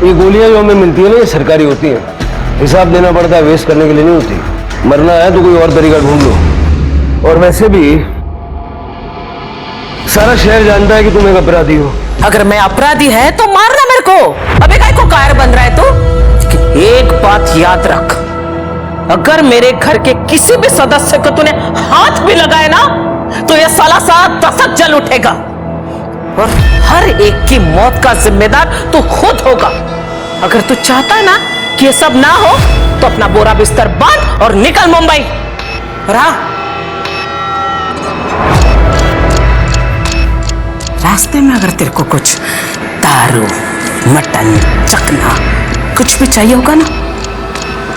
ये गोलियां जो हमें मिलती है ना, ये सरकारी होती हैं। हिसाब देना पड़ता है, वेस्ट करने के लिए नहीं होती। मरना है तो कोई और तरीका ढूंढ लो। और वैसे भी सारा शहर जानता है कि तुम एक अपराधी हो। अगर मैं अपराधी है तो मारना मेरे को। अबे काय को कायर बन रहा है तू? एक बात याद रख, अगर मेरे घर के किसी भी सदस्य को तूने हाथ भी लगाया ना तो ये साला साथ दशक जल उठेगा और हर एक की मौत का जिम्मेदार तू खुद होगा। अगर तू चाहता है ना कि ये सब ना हो तो अपना बोरा बिस्तर बांध और निकल मुंबई। रास्ते में अगर तेरे को कुछ दारू, मटन, चखना कुछ भी चाहिए होगा ना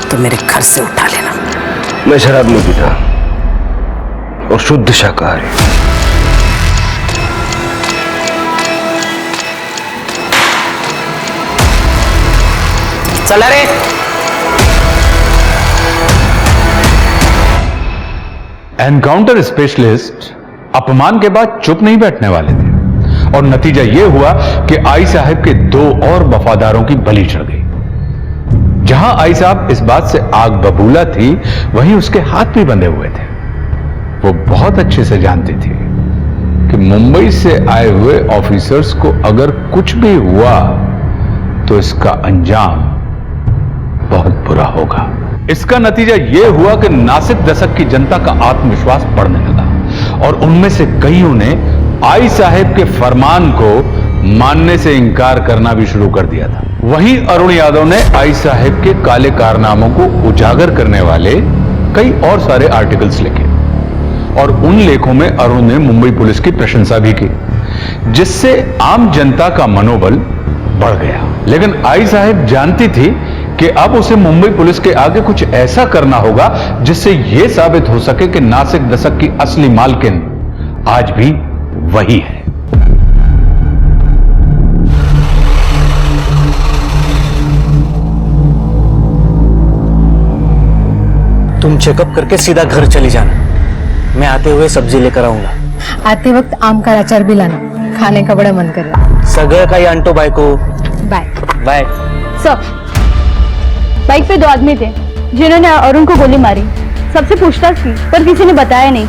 तो मेरे घर से उठा लेना। मैं शराब नहीं पीता और शुद्ध शाकाहारी। चला रे। एनकाउंटर स्पेशलिस्ट अपमान के बाद चुप नहीं बैठने वाले थे और नतीजा यह हुआ कि आई साहब के 2 और वफादारों की बलि चढ़ गई। जहां आई साहब इस बात से आग बबूला थी, वहीं उसके हाथ भी बंधे हुए थे। वो बहुत अच्छे से जानती थी कि मुंबई से आए हुए ऑफिसर्स को अगर कुछ भी हुआ तो इसका अंजाम बहुत बुरा होगा। इसका नतीजा यह हुआ कि नासिक दशक की जनता का आत्मविश्वास बढ़ने लगा और उनमें से कईयों ने आई साहब के फरमान को मानने से इनकार करना भी शुरू कर दिया था। वहीं अरुण यादव ने आई साहब के काले कारनामों को उजागर करने वाले कई और सारे आर्टिकल्स लिखे और उन लेखों में अरुण ने मुंबई पुलिस की प्रशंसा भी की, जिससे आम जनता का मनोबल बढ़ गया। लेकिन आई साहब जानती थी कि अब उसे मुंबई पुलिस के आगे कुछ ऐसा करना होगा जिससे यह साबित हो सके कि नासिक दशक की असली मालकिन आज भी वही है। तुम चेकअप करके सीधा घर चली जाना, मैं आते हुए सब्जी लेकर आऊंगा। आते वक्त आम का अचार भी लाना, खाने का बड़ा मन कर रहा है। सगळं काही आणतो बायको। Bye bye. सर, बाइक पे 2 आदमी थे जिन्होंने अरुण को गोली मारी। सबसे पूछताछ की पर किसी ने बताया नहीं।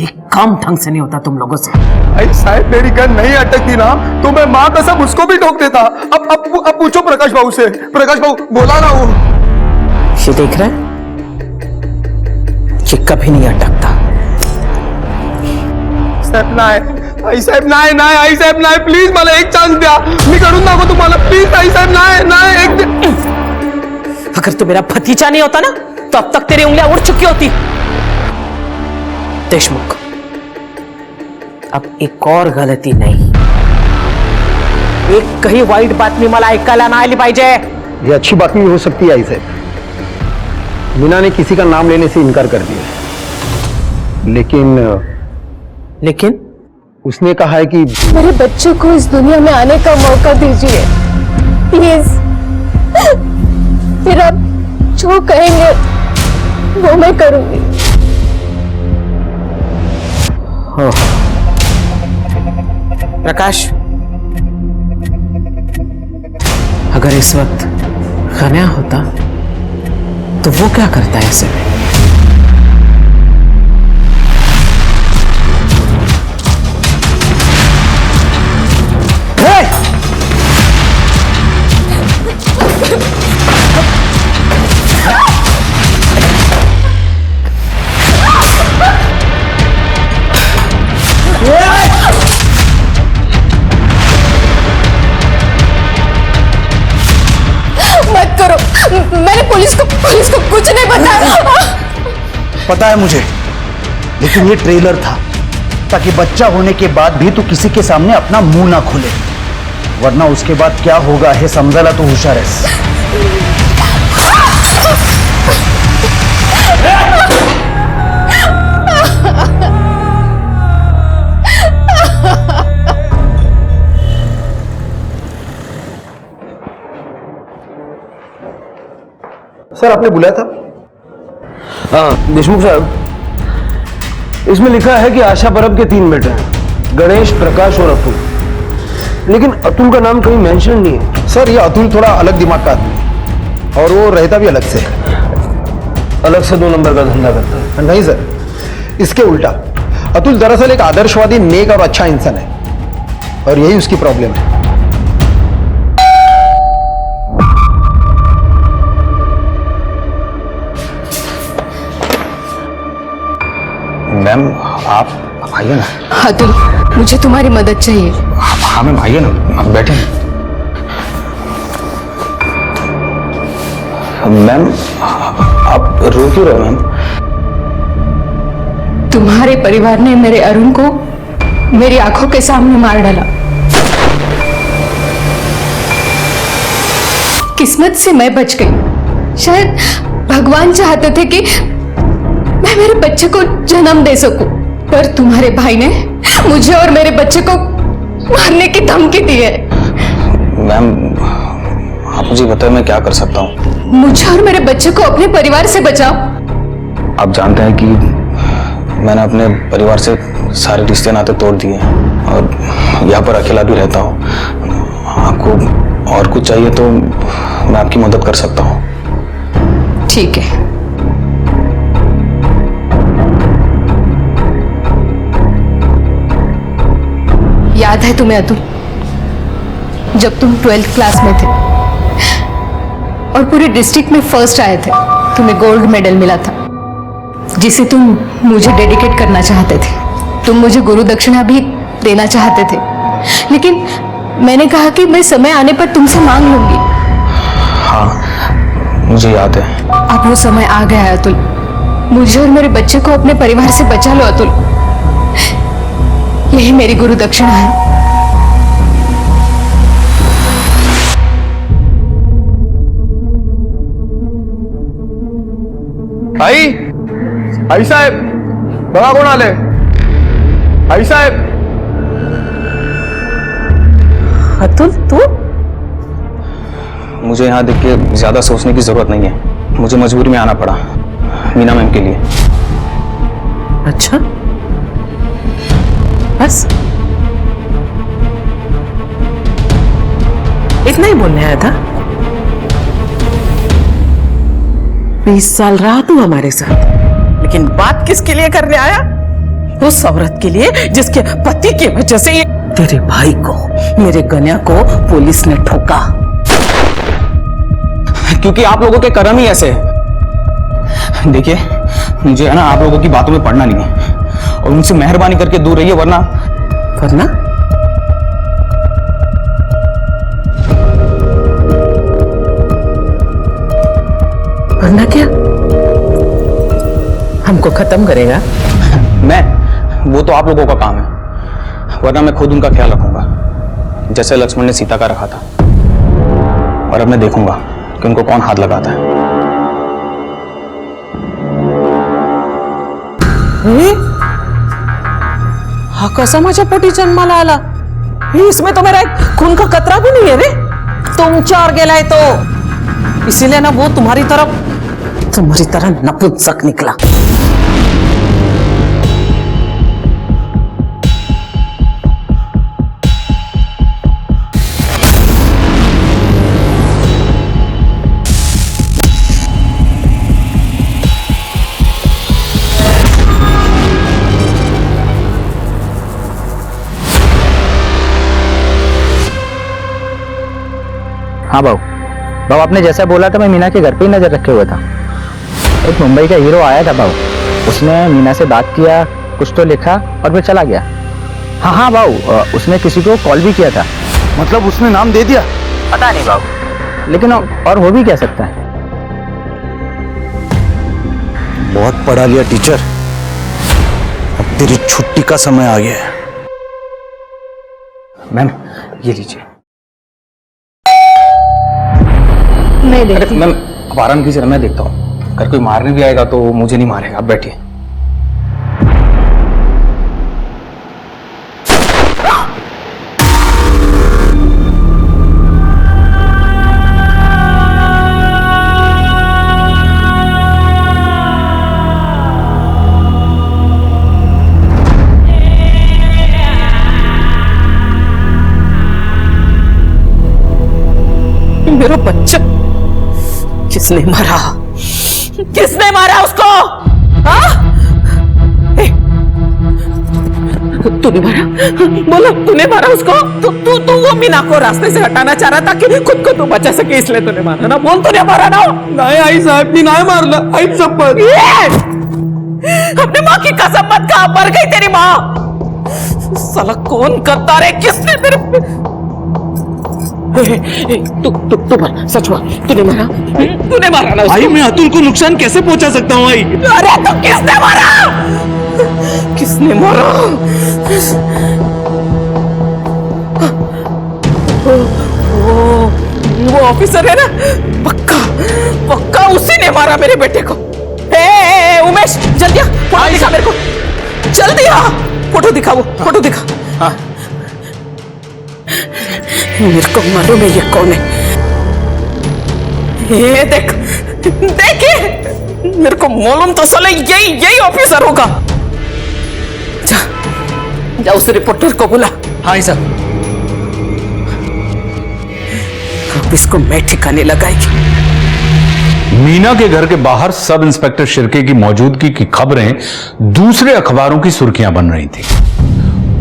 ये काम ढंग से नहीं होता तुम लोगों से। अरे साहब, मेरी गन नहीं अटकती ना तो मैं माँ कसम उसको भी ठोक देता। अब पूछो प्रकाश बाबू से। प्रकाश बाबू बोला ना वो। ये देख रहा है, ये कभी नहीं अटकता। साहेब नाही, आई साहेब नाही नाही, आई साहेब नाही, प्लीज मला एक चान्स द्या, मी करून दाखवतो तुम्हाला, प्लीज आई साहेब नाही नाही एक। अगर तू मेरा भतीजा नहीं होता ना तो अब तक तेरी उंगलियां उड़ चुकी होती। देशमुख, अब एक और गलती नाही, एक कही वाईट बातमी मला ऐकायला नाही आली पाहिजे। ये अच्छी बातमी हो सकती है आई साहब। मीना ने किसी का नाम लेने से इनकार कर दिया, लेकिन उसने कहा है कि मेरे बच्चों को इस दुनिया में आने का मौका दीजिए प्लीज। फिर आप जो कहेंगे वो मैं करूंगी। प्रकाश, अगर इस वक्त खन्या होता तो वो क्या करता है ऐसे में? मत करो, मैंने पुलिस को कुछ नहीं बताया। पता है मुझे, लेकिन ये ट्रेलर था ताकि बच्चा होने के बाद भी तू किसी के सामने अपना मुंह ना खोले, वरना उसके बाद क्या होगा है समझाला तो होशियार है। सर, आपने बुलाया था? हाँ देशमुख साहब, इसमें लिखा है कि आशा परब के 3 बेटे हैं, गणेश, प्रकाश और अतुल, लेकिन अतुल का नाम कहीं मेंशन नहीं है। सर, ये अतुल थोड़ा अलग दिमाग का आदमी है और वो रहता भी अलग से। अलग से 2 नंबर का धंधा करता है? नहीं सर, इसके उल्टा। अतुल दरअसल एक आदर्शवादी, नेक और अच्छा इंसान है और यही उसकी प्रॉब्लम है। मैम, आप आइए ना। अतुल, मुझे तुम्हारी मदद चाहिए। हाँ मैम, आइए ना, आप बैठे। मैम, आप रो क्यों रहे मैम? तुम्हारे परिवार ने मेरे अरुण को मेरी आंखों के सामने मार डाला। किस्मत से मैं बच गई। शायद भगवान चाहते थे कि मैं मेरे बच्चे को जन्म दे सकूं, पर तुम्हारे भाई ने मुझे और मेरे बच्चे को मारने की धमकी दी है। मैम आप मुझे बताएं मैं क्या कर सकता हूँ। मुझे और मेरे बच्चे को अपने परिवार से बचाओ। आप जानते हैं कि मैंने अपने परिवार से सारे रिश्ते नाते तोड़ दिए हैं और यहाँ पर अकेला भी रहता हूँ। आपको और कुछ चाहिए तो मैं आपकी मदद कर सकता हूँ। ठीक है। याद है तुम्हें अतुल, जब तुम 12th क्लास में थे और पूरे डिस्ट्रिक्ट में फर्स्ट आए थे, तुम्हें गोल्ड मेडल मिला था जिसे तुम मुझे डेडिकेट करना चाहते थे। तुम मुझे गुरु दक्षिणा भी देना चाहते थे, लेकिन मैंने कहा कि मैं समय आने पर तुमसे मांग लूंगी। हाँ मुझे याद है। अब वो समय आ गया है अतुल। मुझे और मेरे बच्चे को अपने परिवार से बचा लो अतुल। यही मेरी गुरु दक्षिणा है। आई साहेब बघा कोण आले। आई साहेब। अतुल तू? मुझे यहाँ देख के ज्यादा सोचने की जरूरत नहीं है। मुझे मजबूरी में आना पड़ा मीना मैम के लिए। अच्छा बस इतना ही बोलने आया था? 20 साल रहा तू हमारे साथ, लेकिन बात किसके लिए करने आया? उस औरत के लिए जिसके पति की वजह से ये तेरे भाई को, मेरे गन्या को पुलिस ने ठोका। क्योंकि आप लोगों के कर्म ही ऐसे हैं। देखिए मुझे है ना आप लोगों की बातों में पड़ना नहीं है और उनसे मेहरबानी करके दूर रहिए वरना वरना क्या हमको खत्म करेगा? वो तो आप लोगों का काम है, वरना मैं खुद उनका ख्याल रखूंगा जैसे लक्ष्मण ने सीता का रखा था। और अब मैं देखूंगा कि उनको कौन हाथ लगाता है। हा कसा माझ्या पोटी जन्माला आला? इसमें तो मेरा एक खून का कतरा भी नहीं है रे। तुम चार गेलाय तो इसीलिए ना वो तुम्हारी तरह नपुंसक निकला। हाँ बाबू, आपने जैसा बोला था मैं मीना के घर पे ही नजर रखे हुआ था। एक मुंबई का हीरो आया था बाबू, उसने मीना से बात किया, कुछ तो लिखा और फिर चला गया। हाँ बाबू, उसने किसी को कॉल भी किया था। मतलब उसने नाम दे दिया? पता नहीं बाबू, लेकिन और हो भी क्या सकता है। बहुत पढ़ा लिया टीचर, अब तेरी छुट्टी का समय आ गया है। मैम ये लीजिए। मैं मैम आप आराम कीजिए, मैं देखता हूँ। अगर कोई मारने भी आएगा तो मुझे नहीं मारेगा। आप बैठिए। मेरा बच्चा किसने मारा? किसने मारा उसको? तूने मारा? बोलो, तूने मारा उसको? तू वो मीना को रास्ते से हटाना चाह रहा था कि खुद को तू बचा सके, इसलिए तूने मारा ना? बोल, तूने मारा ना? नहीं आई साहब जी, नहीं मारना। आई शपथ। अपनी माँ की कसम मत खा, मर गई तेरी माँ। साला कौन करता रे? किसने तेरे तू बोल, सच बोल, तूने मारा? तूने मारा ना उसको? आई मैं अतुल को नुकसान कैसे पहुंचा सकता हूँ? आई अरे तो किसने मारा? किसने मारा? वो ऑफिसर है ना, पक्का उसी ने मारा मेरे बेटे को। उमेश जल्दी आ, फोटो दिखा मेरे को, जल्दी आ, फोटो दिखा, वो फोटो दिखा। मेरे को मालूम है ये कौन है। ये देख, देखिए, मेरे को मालूम तो साले यही ऑफिसर होगा। जा उस रिपोर्टर को बुला। हाँ सर। अब इसको मैं ठिकाने लगाएगी। मीना के घर के बाहर सब इंस्पेक्टर शिर्के की मौजूदगी की खबरें दूसरे अखबारों की सुर्खियां बन रही थी।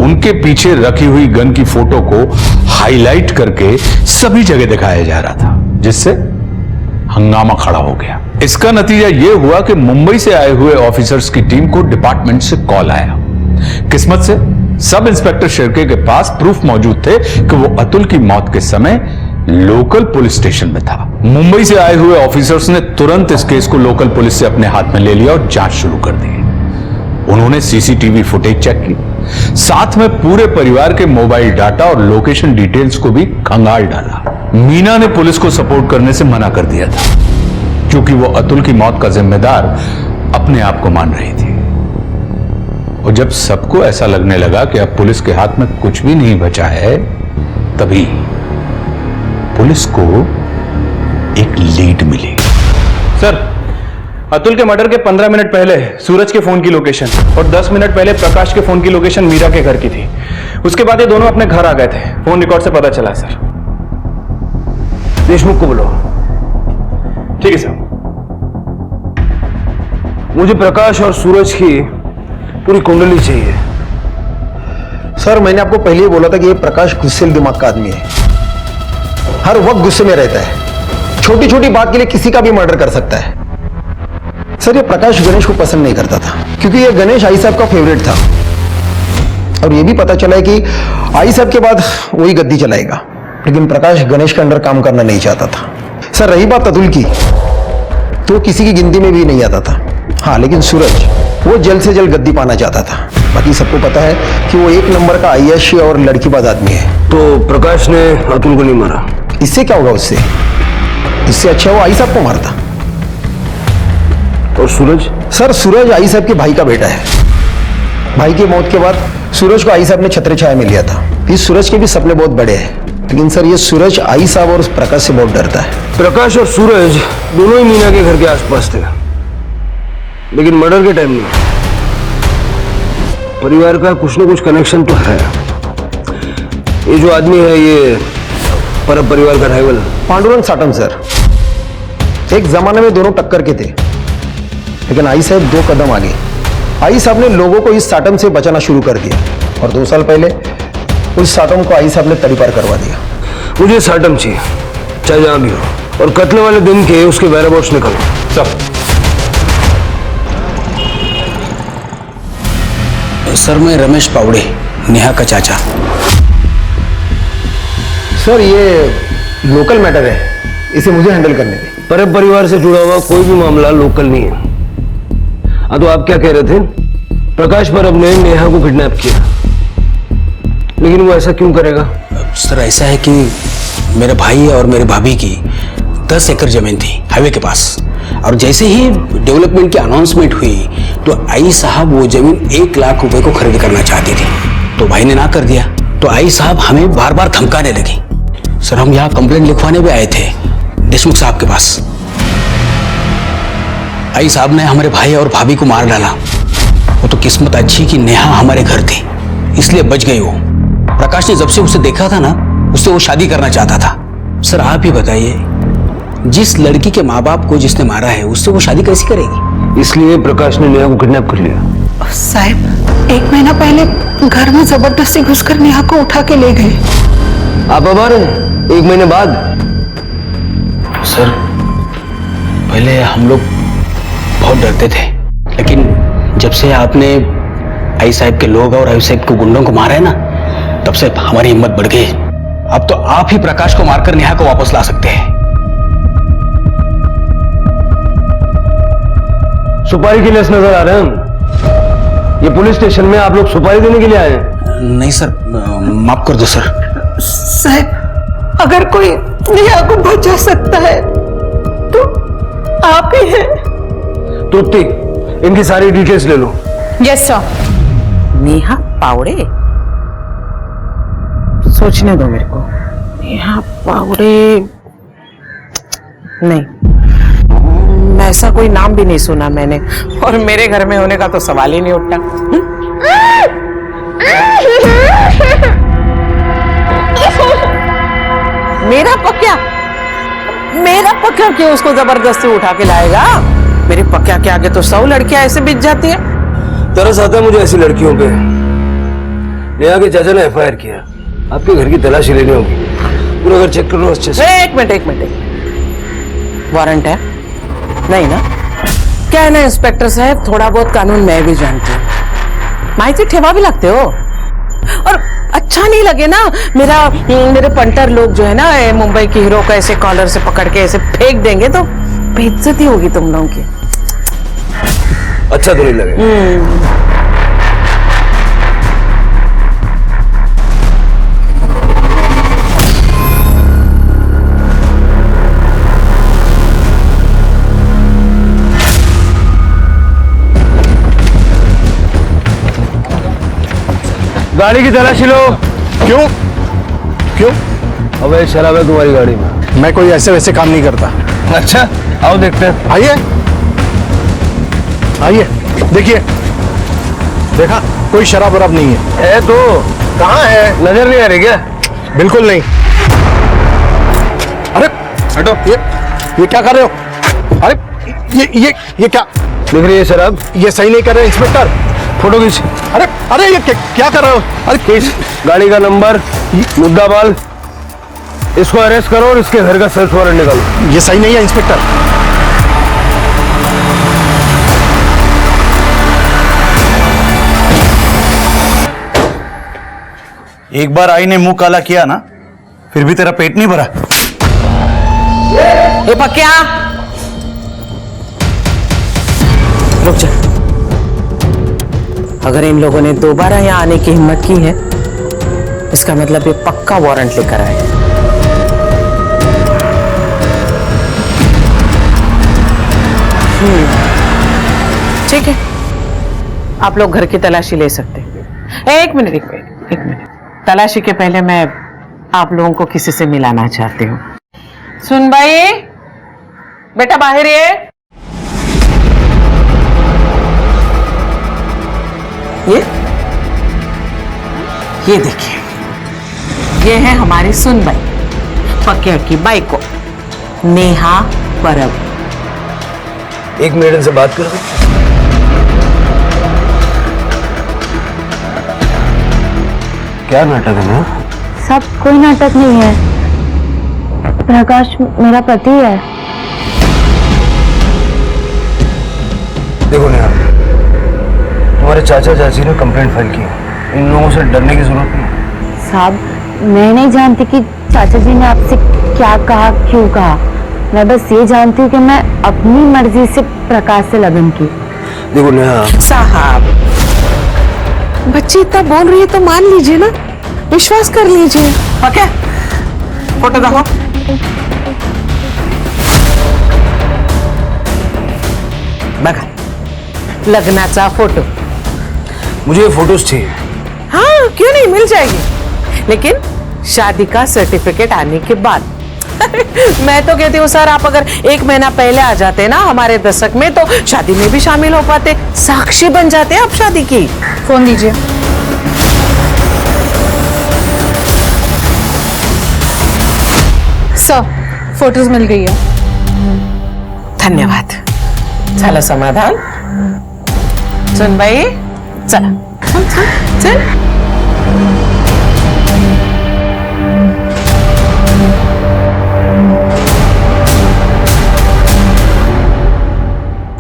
उनके पीछे रखी हुई गन की फोटो को हाईलाइट करके सभी जगह दिखाया जा रहा था, जिससे हंगामा खड़ा हो गया। इसका नतीजा यह हुआ कि मुंबई से आए हुए ऑफिसर्स की टीम को डिपार्टमेंट से कॉल आया। किस्मत से सब इंस्पेक्टर शिर्के के पास प्रूफ मौजूद थे कि वो अतुल की मौत के समय लोकल पुलिस स्टेशन में था। मुंबई से आए हुए ऑफिसर्स ने तुरंत इस केस को लोकल पुलिस से अपने हाथ में ले लिया और जांच शुरू कर दी। उन्होंने सीसीटीवी फुटेज चेक की, साथ में पूरे परिवार के मोबाइल डाटा और लोकेशन डिटेल्स को भी खंगाल डाला। मीना ने पुलिस को सपोर्ट करने से मना कर दिया था, क्योंकि वो अतुल की मौत का जिम्मेदार अपने आप को मान रही थी। और जब सबको ऐसा लगने लगा कि अब पुलिस के हाथ में कुछ भी नहीं बचा है, तभी पुलिस को एक लीड मिली। सर, अतुल के मर्डर के 15 मिनट पहले सूरज के फोन की लोकेशन और 10 मिनट पहले प्रकाश के फोन की लोकेशन मीरा के घर की थी। उसके बाद ये दोनों अपने घर आ गए थे। फोन रिकॉर्ड से पता चला सर। देशमुख को बुलाओ। ठीक है सर। मुझे प्रकाश और सूरज की पूरी कुंडली चाहिए। सर, मैंने आपको पहले ही बोला था कि ये प्रकाश गुस्सेल दिमाग का आदमी है, हर वक्त गुस्से में रहता है, छोटी छोटी बात के लिए किसी का भी मर्डर कर सकता है। सर, ये प्रकाश गणेश को पसंद नहीं करता था, क्योंकि ये गणेश आई साहब का फेवरेट था, और ये भी पता चला है कि आई साहब के बाद वही गद्दी चलाएगा। लेकिन प्रकाश गणेश के अंडर काम करना नहीं चाहता था। सर, रही बात अतुल की, तो किसी की गिनती में भी नहीं आता था। हाँ, लेकिन सूरज वो जल्द से जल्द गद्दी पाना चाहता था। बाकी सबको पता है कि वो एक नंबर का आईएएस और लड़कीबाज आदमी है। तो प्रकाश ने अतुल को नहीं मारा? इससे क्या होगा उससे? इससे अच्छा वो आई साहब को मारता। और सूरज? सर, सूरज आई साहब के भाई का बेटा है। भाई की मौत के बाद सूरज को आई साहब ने छत्र छाया में लिया था। इस सूरज के भी सपने बहुत बड़े हैं, लेकिन सर ये सूरज आई साहब और प्रकाश से बहुत डरता है। प्रकाश और सूरज दोनों ही मीना के घर के आसपास थे, लेकिन मर्डर के टाइम नहीं। परिवार का कुछ ना कुछ कनेक्शन तो है। ये जो आदमी है, ये परब परिवार का राइवल पांडुरंग साटम। सर, एक जमाने में दोनों टक्कर के थे, लेकिन आई साहब 2 कदम आगे। आई साहब ने लोगों को इस साटम से बचाना शुरू कर दिया, और 2 साल पहले उस साटम को आई साहब ने तड़ीपार करवा दिया। मुझे साटम चाहिए, चाहे जहां भी हो, और कत्ल वाले दिन के उसके वेयरअबाउट्स निकालो। सब सर, मैं रमेश पावड़े, नेहा का चाचा। सर, ये लोकल मैटर है, इसे मुझे हैंडल करने दें। परब परिवार से जुड़ा हुआ कोई भी मामला लोकल नहीं है। हाँ, तो आप क्या कह रहे थे? प्रकाश परब ने नेहा को किडनैप किया, लेकिन वो ऐसा क्यों करेगा? सर, ऐसा है कि मेरे भाई और मेरे भाभी की 10 एकड़ जमीन थी हाईवे के पास, और जैसे ही डेवलपमेंट की अनाउंसमेंट हुई तो आई साहब वो जमीन 1 लाख रुपए को खरीद करना चाहती थी। तो भाई ने ना कर दिया, तो आई साहब हमें बार बार धमकाने लगी। सर, हम यहाँ कंप्लेंट लिखवाने भी आए थे देशमुख साहब के पास। आई साहब ने हमारे भाई और भाभी को मार डाला। वो तो किस्मत अच्छी कि नेहा हमारे घर थी, इसलिए बच गई वो। प्रकाश ने जब से उसे देखा था ना, उससे वो शादी करना चाहता था। सर, आप ही बताइए, जिस लड़की के माँ बाप को जिसने मारा है, उससे वो शादी कैसे करेगी? इसलिए प्रकाश ने नेहा को किडनैप कर लिया। साहब, 1 महीना पहले घर में जबरदस्ती घुसकर नेहा को उठा के ले गए। आप अब आ रहे हैं 1 महीने बाद? सर, पहले हम लोग बहुत डरते थे, लेकिन जब से आपने आई साहब के लोग और आई साहब के गुंडों को मारा है ना, तब से हमारी हिम्मत बढ़ गई। अब तो आप ही प्रकाश को मारकर नेहा को वापस ला सकते हैं। सुपारी के लिए नजर आ रहे हैं हम। ये पुलिस स्टेशन में आप लोग सुपारी देने के लिए आए हैं? नहीं सर, माफ कर दो सर। साहब, अगर कोई नेहा को बचा सकता है तो आप ही हैं। तृप्ति, इनकी सारी डिटेल्स ले लो। Yes sir. नेहा पावड़े? सोचने दो मेरे को। यहाँ पावड़े नहीं, ऐसा कोई नाम भी नहीं सुना मैंने, और मेरे घर में होने का तो सवाल ही नहीं उठता। मेरा पक्या क्यों उसको जबरदस्ती उठा के लाएगा? मेरे पक्या के आगे तो 100 लड़कियां ऐसे बिछ जाती है। तरस आता है मुझे ऐसी लड़कियों पे। नेहा के चाचा ने FIR किया, आपके घर की तलाशी लेनी होगी, पूरा घर चेक करो अच्छे से। एक मिनट, वारंट है? नहीं ना? क्या है ना इंस्पेक्टर साहब, थोड़ा बहुत कानून मैं भी जानती हूँ। माहिती ठेवा भी लगते हो, और अच्छा नहीं लगे ना मेरे पंटर लोग जो है ना मुंबई की हीरो को ऐसे कॉलर से पकड़ के ऐसे फेंक देंगे तो बेइज्जती होगी तुम लोगों की। अच्छा तो नहीं लगे। गाड़ी की तलाशी लो। क्यों? अबे शराब है तुम्हारी गाड़ी में। मैं कोई ऐसे वैसे काम नहीं करता। अच्छा आओ देखते हैं। आइए, देखिए, देखा कोई शराब वराब नहीं है। तो कहाँ है? नजर नहीं आ रही क्या? बिल्कुल नहीं। अरे हटो, ये क्या कर रहे हो? अरे ये क्या दिख रही है शराब? ये सही नहीं कर रहे इंस्पेक्टर। फोटो खींच। अरे ये क्या कर रहे हो? अरे केस, गाड़ी का नंबर, मुद्दा माल, इसको अरेस्ट करो और इसके घर का सर्च वारंट निकालो। ये सही नहीं है इंस्पेक्टर। एक बार आई ने मुंह काला किया ना, फिर भी तेरा पेट नहीं भरा। ये पक्या रुक जा। अगर इन लोगों ने दोबारा यहाँ आने की हिम्मत की है, इसका मतलब ये पक्का वारंट लेकर आए। ठीक है, आप लोग घर की तलाशी ले सकते हैं। एक मिनट। तलाशी के पहले मैं आप लोगों को किसी से मिलाना चाहती हूँ। सुन भाई, बेटा बाहर ये देखिए, ये है हमारी सुनबाई, पक्या की बाई को, नेहा परब। एक मिनट इनसे बात करो। क्या नाटक है ना? सब कोई नाटक नहीं है। प्रकाश मेरा पति है। देखो नेहा, तुम्हारे चाचा चाची ने कंप्लेंट फाइल की है, इन लोगों से डरने की जरूरत नहीं। साहब, मैं नहीं जानती कि चाचा जी ने आपसे क्या कहा, क्यों कहा। मैं बस ये जानती हूँ कि मैं अपनी मर्जी से प्रकाश से लगन की। देखो नेहा साहब, बच्ची इतना बोल रही है तो मान लीजिए ना, विश्वास कर लीजिए। ओके, फोटो देखो। बघा, लग्नाचा फोटो। मुझे ये फोटोज चाहिए। हाँ, क्यों नहीं, मिल जाएगी, लेकिन शादी का सर्टिफिकेट आने के बाद। मैं तो कहती हूँ सर, आप अगर 1 महीना पहले आ जाते ना हमारे दशक में, तो शादी में भी शामिल हो पाते, साक्षी बन जाते आप शादी की। फोन दीजिए। सर, फोटोज मिल गई है। धन्यवाद। झालं समाधान? सुन बाई, चला चल।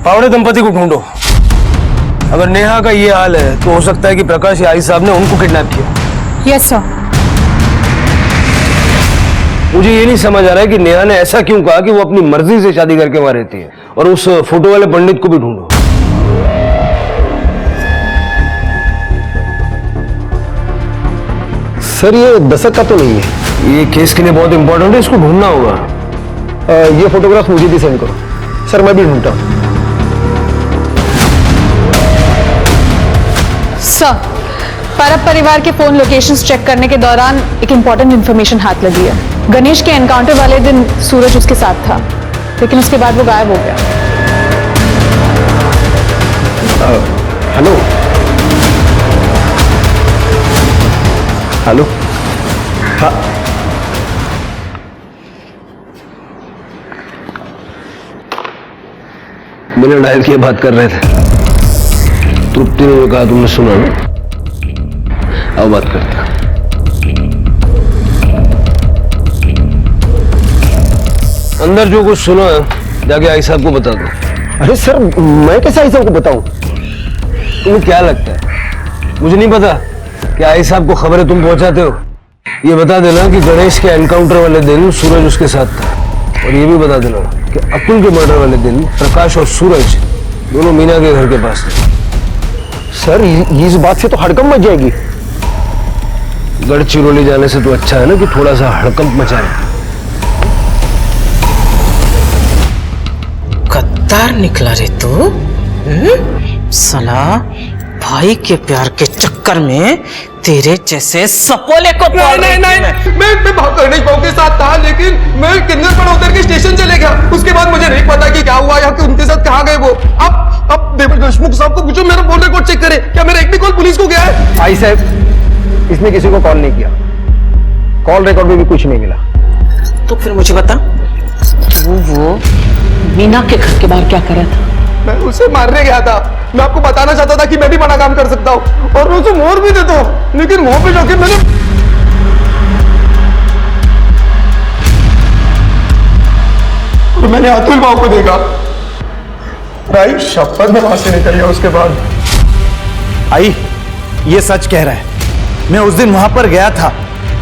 पावड़े दंपति को ढूंढो। अगर नेहा का ये हाल है तो हो सकता है कि प्रकाश याई साहब ने उनको किडनैप किया। Yes sir. मुझे ये नहीं समझ आ रहा है कि नेहा ने ऐसा क्यों कहा कि वो अपनी मर्जी से शादी करके वहां रहती है। और उस फोटो वाले पंडित को भी ढूंढो। सर, ये दशक का तो नहीं है। ये केस के लिए बहुत इंपॉर्टेंट है, इसको ढूंढना होगा। ये फोटोग्राफ मुझे भी सेंड करो। सर, मैं भी ढूंढता हूँ। सर, परब परिवार के फोन लोकेशंस चेक करने के दौरान एक इंपॉर्टेंट इंफॉर्मेशन हाथ लगी है। गणेश के एनकाउंटर वाले दिन सूरज उसके साथ था, लेकिन उसके बाद वो गायब हो गया। हेलो हेलो, हाँ मैंने डायल किए बात कर रहे थे। तृप्ति ने जो कहा तुमने सुना ना? अब बात करते हैं। अंदर जो कुछ सुना है जाके आई साहब को बता दो। अरे सर, मैं कैसे आई साहब को बताऊं? तुम्हें क्या लगता है मुझे नहीं पता कि आई साहब को खबरें तुम पहुंचाते हो? ये बता देना कि गणेश के एनकाउंटर वाले दिन सूरज उसके साथ था, और ये भी बता देना कि अतुल के मर्डर वाले दिन प्रकाश और सूरज दोनों मीना के घर के पास थे। सर, इस बात से तो हड़कंप मच जाएगी। गढ़चिरौली जाने से तो अच्छा है ना कि थोड़ा सा हड़कंप मचाए। गद्दार निकला रे तू। साला भाई के प्यार के चक्कर में तेरे जैसे सपोले को नहीं, मैं गणेश भाव के साथ था, लेकिन मैं किन्नर पर उतर के स्टेशन चले गया। उसके बाद मुझे नहीं पता कि क्या हुआ या कि उनके साथ कहाँ गए वो। अब देशमुख साहब को पूछो, मेरा फोन रिकॉर्ड चेक करे, क्या मेरा एक भी कॉल पुलिस को गया है? आई साहब, इसने किसी को कॉल नहीं किया, कॉल रिकॉर्ड में भी कुछ नहीं मिला। तो फिर मुझे बता, वो मीना के घर के बाहर क्या कर रहा था? मैं उसे मारने गया था। मैं आपको बताना चाहता था कि मैं भी बड़ा काम कर सकता हूँ और मैं उसे मोर भी देता हूँ, लेकिन वहां पे जाके मैंने अतुल बाबू को देखा। भाई शपथ में वहां से निकल गया। उसके बाद आई ये सच कह रहा है। मैं उस दिन वहां पर गया था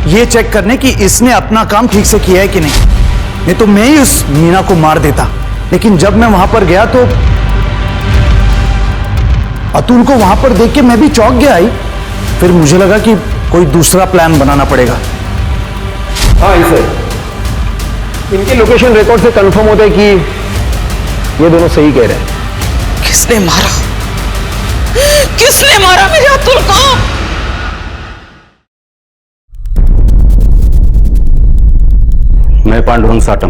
ये चेक करने कि इसने अपना काम ठीक से किया है कि नहीं तो मैं ही उस मीना को मार देता। लेकिन जब मैं वहां पर गया तो अतुल को वहां पर देख के मैं भी चौंक गया। आई फिर मुझे लगा कि कोई दूसरा प्लान बनाना पड़ेगा। हाँ सर, इनके लोकेशन रिकॉर्ड से कंफर्म होता है कि ये दोनों सही कह रहे हैं। किसने मारा? किसने मारा मेरे अतुल को? मैं पांडुरंग साटम।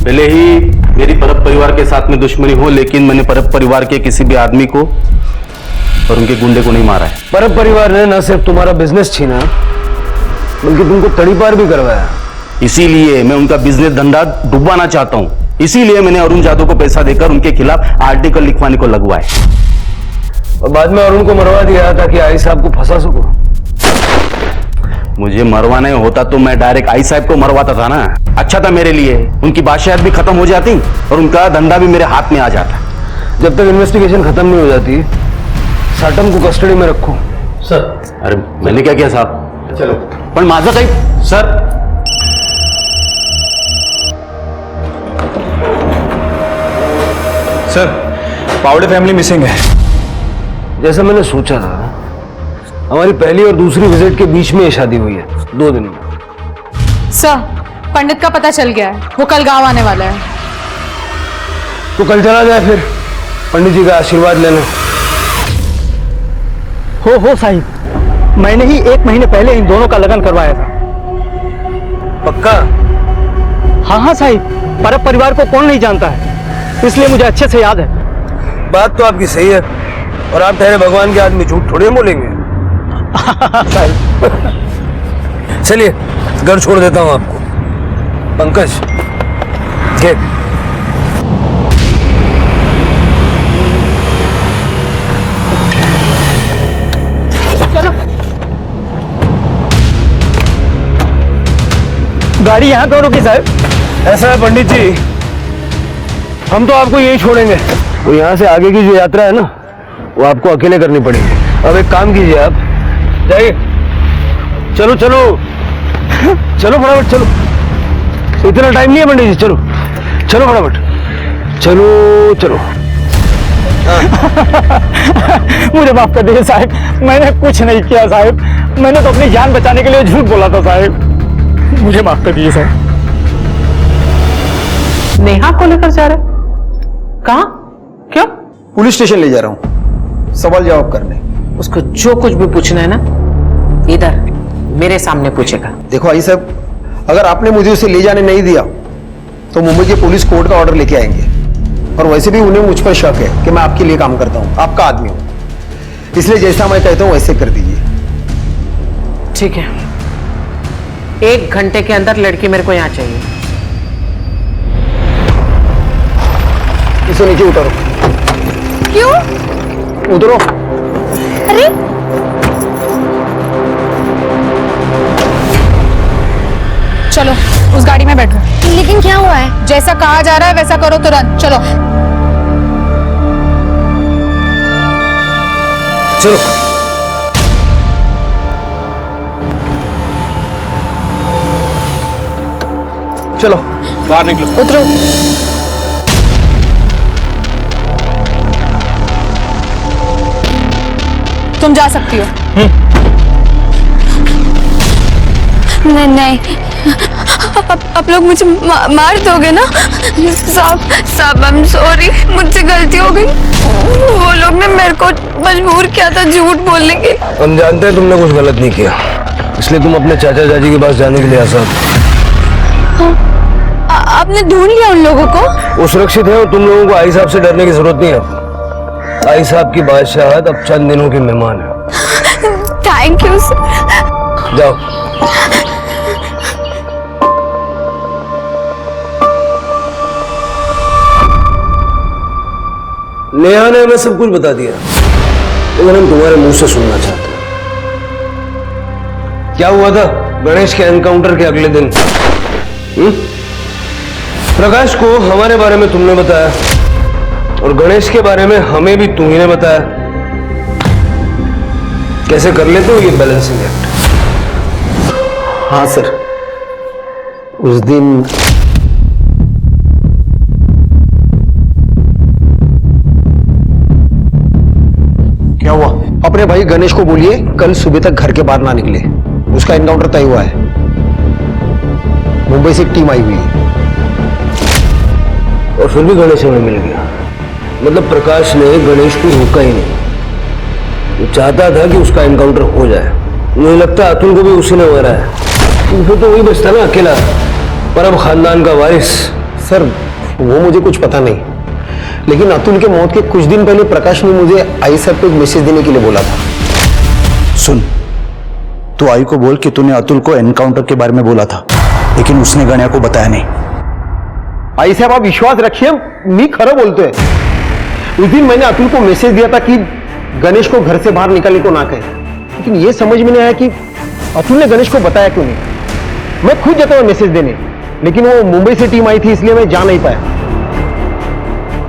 भले ही मेरी परब परिवार के साथ में दुश्मनी हो, लेकिन मैंने परब परिवार के किसी भी आदमी को और उनके गुंडे को नहीं मारा है। परब परिवार ने न सिर्फ तुम्हारा बिजनेस छीना बल्कि तुमको तड़ीपार भी करवाया। इसीलिए मैं उनका बिजनेस धंधा डुबाना चाहता हूं। इसीलिए मैंने अरुण जादव को पैसा देकर उनके खिलाफ आर्टिकल लिखवाने को लगवाया और बाद में अरुण को मरवा दिया ताकि आई साहब को फंसा सको। मुझे मरवाना होता तो मैं डायरेक्ट आई साहब को मरवाता था ना। अच्छा था मेरे लिए, उनकी बादशाहत भी खत्म हो जाती और उनका धंधा भी मेरे हाथ में आ जाता। जब तक इन्वेस्टिगेशन खत्म नहीं हो जाती साटम को कस्टडी में रखो। सर, अरे मैंने क्या किया साहब? चलो पण माझं काही सर। सर, पावड़े फैमिली मिसिंग है। जैसा मैंने सोचा था, हमारी पहली और दूसरी विजिट के बीच में ये शादी हुई है 2 दिन में। सर, पंडित का पता चल गया है, वो कल गांव आने वाला है। तो कल चला जाए फिर पंडित जी का आशीर्वाद लेने। हो साहिब, मैंने ही 1 महीने पहले इन दोनों का लगन करवाया था। पक्का? हाँ साहिब, परब परिवार को कौन नहीं जानता है, इसलिए मुझे अच्छे से याद है। बात तो आपकी सही है, और आप ठहरे भगवान के आदमी झूठ थोड़े बोलेंगे। चलिए घर छोड़ देता हूं आपको। पंकज के चलो, गाड़ी यहाँ क्यों रुकी साहब? ऐसा है पंडित जी, हम तो आपको यही छोड़ेंगे। तो यहाँ से आगे की जो यात्रा है ना वो आपको अकेले करनी पड़ेगी। अब एक काम कीजिए, आप जाइए। चलो चलो चलो फटाफट चलो, इतना टाइम नहीं है पंडित जी। चलो चलो फटाफट चलो चलो। मुझे माफ कर दीजिए साहब, मैंने कुछ नहीं किया साहब, मैंने तो अपनी जान बचाने के लिए झूठ बोला था साहब, मुझे माफ कर दीजिए साहब। नेहा को लेकर जा रहे? कहाँ? क्यों? पुलिस स्टेशन ले जा रहा हूं सवाल जवाब करने। उसको जो कुछ भी पूछना है ना इधर मेरे सामने पूछेगा। देखो आई साहब, अगर आपने मुझे उसे ले जाने नहीं दिया तो मुंबई के पुलिस कोर्ट का ऑर्डर लेके आएंगे। और वैसे भी उन्हें मुझ पर शक है कि मैं आपके लिए काम करता हूं, आपका आदमी हूं। इसलिए जैसा मैं कहता हूं वैसे कर दीजिए। ठीक है, 1 घंटे के अंदर लड़की मेरे को यहाँ चाहिए। इसे नीचे उतारो। क्यों? उतरो। अरे चलो उस गाड़ी में बैठो। लेकिन क्या हुआ है? जैसा कहा जा रहा है वैसा करो तुरंत। चलो चलो। चलो बाहर निकलो। उतरो। तुम जा सकती हो। नहीं नहीं, आप लोग मुझे मार दोगे ना? साहब आई एम सॉरी, मुझसे गलती हो गई। वो लोग ने मेरे को मजबूर किया था झूठ बोलने के। हम जानते हैं तुमने कुछ गलत नहीं किया, इसलिए तुम अपने चाचा चाची के पास जाने के लिए आसान। आपने ढूंढ लिया उन लोगों को? वो सुरक्षित है और तुम लोगों को आई साहब से डरने की जरूरत नहीं है। आई साहब की बादशाहत अब चंद दिनों के मेहमान है। Thank you sir. जाओ। नेहा ने हमें सब कुछ बता दिया, लेकिन हम तुम्हारे मुंह से सुनना चाहते हैं। क्या हुआ था गणेश के एनकाउंटर के अगले दिन? प्रकाश को हमारे बारे में तुमने बताया और गणेश के बारे में हमें भी तुम ही ने बताया। कैसे कर लेते हो ये बैलेंसिंग एक्ट? हाँ सर, उस दिन क्या हुआ? अपने भाई गणेश को बोलिए कल सुबह तक घर के बाहर ना निकले। उसका एनकाउंटर तय हुआ है। मुंबई से एक टीम आई हुई है। और फिर भी गणेश हमें मिल गया। मतलब प्रकाश ने गणेश को रोका ही नहीं। वो चाहता था कि उसका एनकाउंटर हो जाए। मुझे लगता है अतुल को भी उसी ने मारा है। फिर तो वही बचता ना अकेला, पर अब खानदान का वारिस। सर वो मुझे कुछ पता नहीं, लेकिन अतुल के मौत के कुछ दिन पहले प्रकाश ने मुझे आई साहब को एक मैसेज देने के लिए बोला था। सुन, तू आई को बोल कि तूने अतुल को एनकाउंटर के बारे में बोला था, लेकिन उसने गण्या को बताया नहीं। आई साहब आप विश्वास रखिए, मी खरा बोलते हैं। उस दिन मैंने अतुल को मैसेज दिया था कि गणेश को घर से बाहर निकलने को ना कहे, लेकिन यह समझ में नहीं आया कि अतुल ने गणेश को बताया क्यों नहीं। मैं खुद जाता हूं मैसेज देने, लेकिन वो मुंबई से टीम आई थी इसलिए मैं जा नहीं पाया।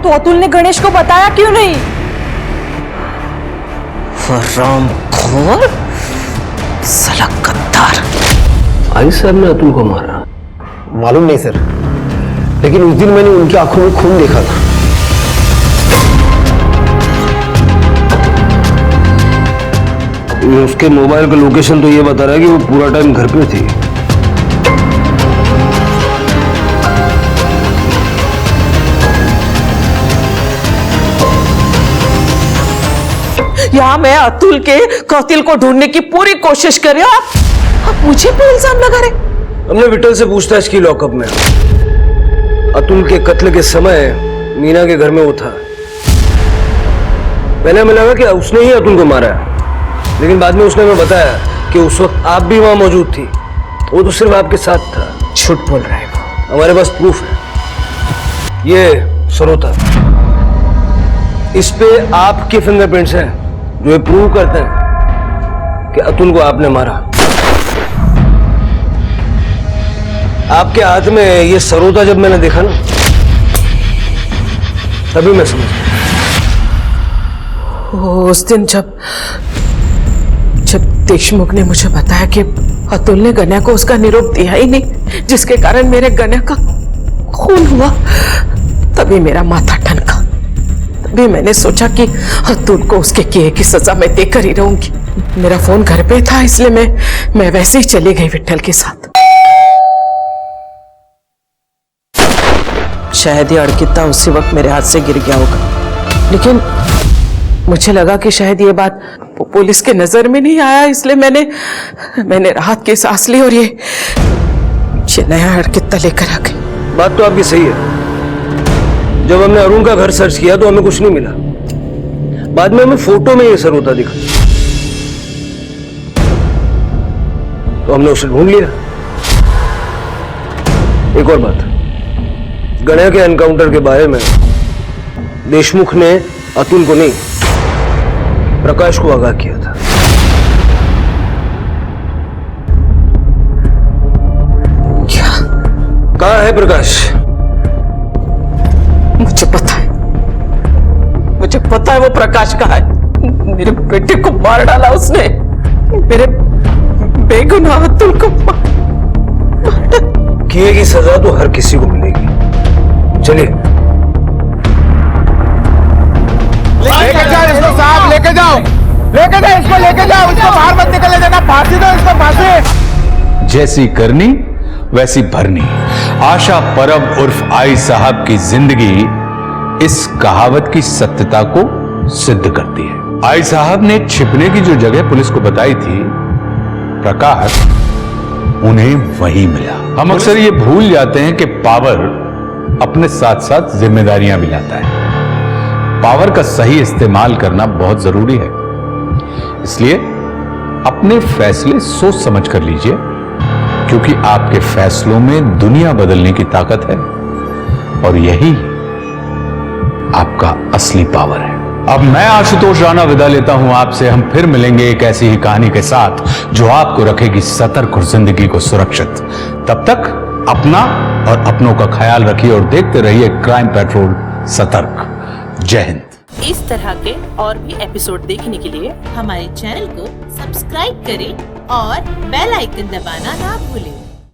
तो अतुल ने गणेश को बताया क्यों नहीं? हरामखोर, साला गद्दार। आई साहब ने अतुल को मारा? मालूम नहीं सर, लेकिन उस दिन मैंने उनकी आंखों में खून देखा था। उसके मोबाइल का लोकेशन तो ये बता रहा है कि वो पूरा टाइम घर पे थी। यहाँ मैं अतुल के कातिल को ढूंढने की पूरी कोशिश कर रही हूँ, आप मुझे पे इल्जाम लगा रहे। हमने विठल से पूछताछ की लॉकअप में। अतुल के कत्ल के समय मीना के घर में वो था। पहले हमें लगा कि उसने ही अतुल को मारा है, लेकिन बाद में उसने हमें बताया कि उस वक्त आप भी वहां मौजूद थी। वो तो सिर्फ आपके साथ था। झूठ बोल रहा है वो। हमारे पास प्रूफ है। ये सरोता, इस पे आपके फिंगरप्रिंट्स हैं जो ये प्रूव करते हैं कि अतुल को आपने मारा। आपके हाथ में ये सरोता जब मैंने देखा ना, तभी मैं समझ गया। उस दिन जब देशमुख ने मुझे बताया कि अतुल ने गण्या को उसका निरोप दिया ही नहीं, जिसके कारण मेरे गण्या का खून हुआ, तभी मेरा माथा ठनका। तभी मैंने सोचा कि अतुल को उसके किए की सजा मैं देकर ही रहूंगी। मेरा फोन घर पे था, इसलिए मैं वैसे ही चली गई विठल के साथ। शायद ये अड़किता उसी वक्त मेरे हाथ से गिर गया होगा, लेकिन मुझे लगा कि शायद ये बात पुलिस के नजर में नहीं आया, इसलिए मैंने राहत की सांस ली और ये ये नया हड़कित्ता लेकर आ गए। बात तो आपकी सही है। जब हमने अरुण का घर सर्च किया तो हमें कुछ नहीं मिला। बाद में हमें फोटो में ये सर होता दिखा, तो हमने उसे ढूंढ लिया। एक और बात, गणेश के एनकाउंटर के बारे में देशमुख ने अतुल को नहीं, प्रकाश को आगाह किया था। क्या? कहाँ है प्रकाश? मुझे पता है, मुझे पता है वो प्रकाश कहाँ है। मेरे बेटे को मार डाला उसने, मेरे बेगुनाह अतुल को किए की सजा तो हर किसी को मिलेगी। चलिए लेके जाओ इसको साहब, लेके जाओ इसको, लेके जाओ इसको, बाहर मत निकलने देना, फांसी दो इसको, फांसी। जैसी करनी वैसी भरनी, आशा परब उर्फ आई साहब की जिंदगी इस कहावत की सत्यता को सिद्ध करती है। आई साहब ने छिपने की जो जगह पुलिस को बताई थी, प्रकाश उन्हें वहीं मिला। हम अक्सर ये भूल जाते हैं कि पावर अपने साथ साथ जिम्मेदारियां भी लाता है। पावर का सही इस्तेमाल करना बहुत जरूरी है, इसलिए अपने फैसले सोच समझ कर लीजिए, क्योंकि आपके फैसलों में दुनिया बदलने की ताकत है और यही आपका असली पावर है। अब मैं आशुतोष राणा विदा लेता हूं आपसे। हम फिर मिलेंगे एक ऐसी ही कहानी के साथ जो आपको रखेगी सतर्क और जिंदगी को सुरक्षित। तब तक अपना और अपनों का ख्याल रखिए और देखते रहिए क्राइम पेट्रोल सतर्क। जय हिंद। इस तरह के और भी एपिसोड देखने के लिए हमारे चैनल को सब्सक्राइब करें और बेल आइकन दबाना ना भूलें।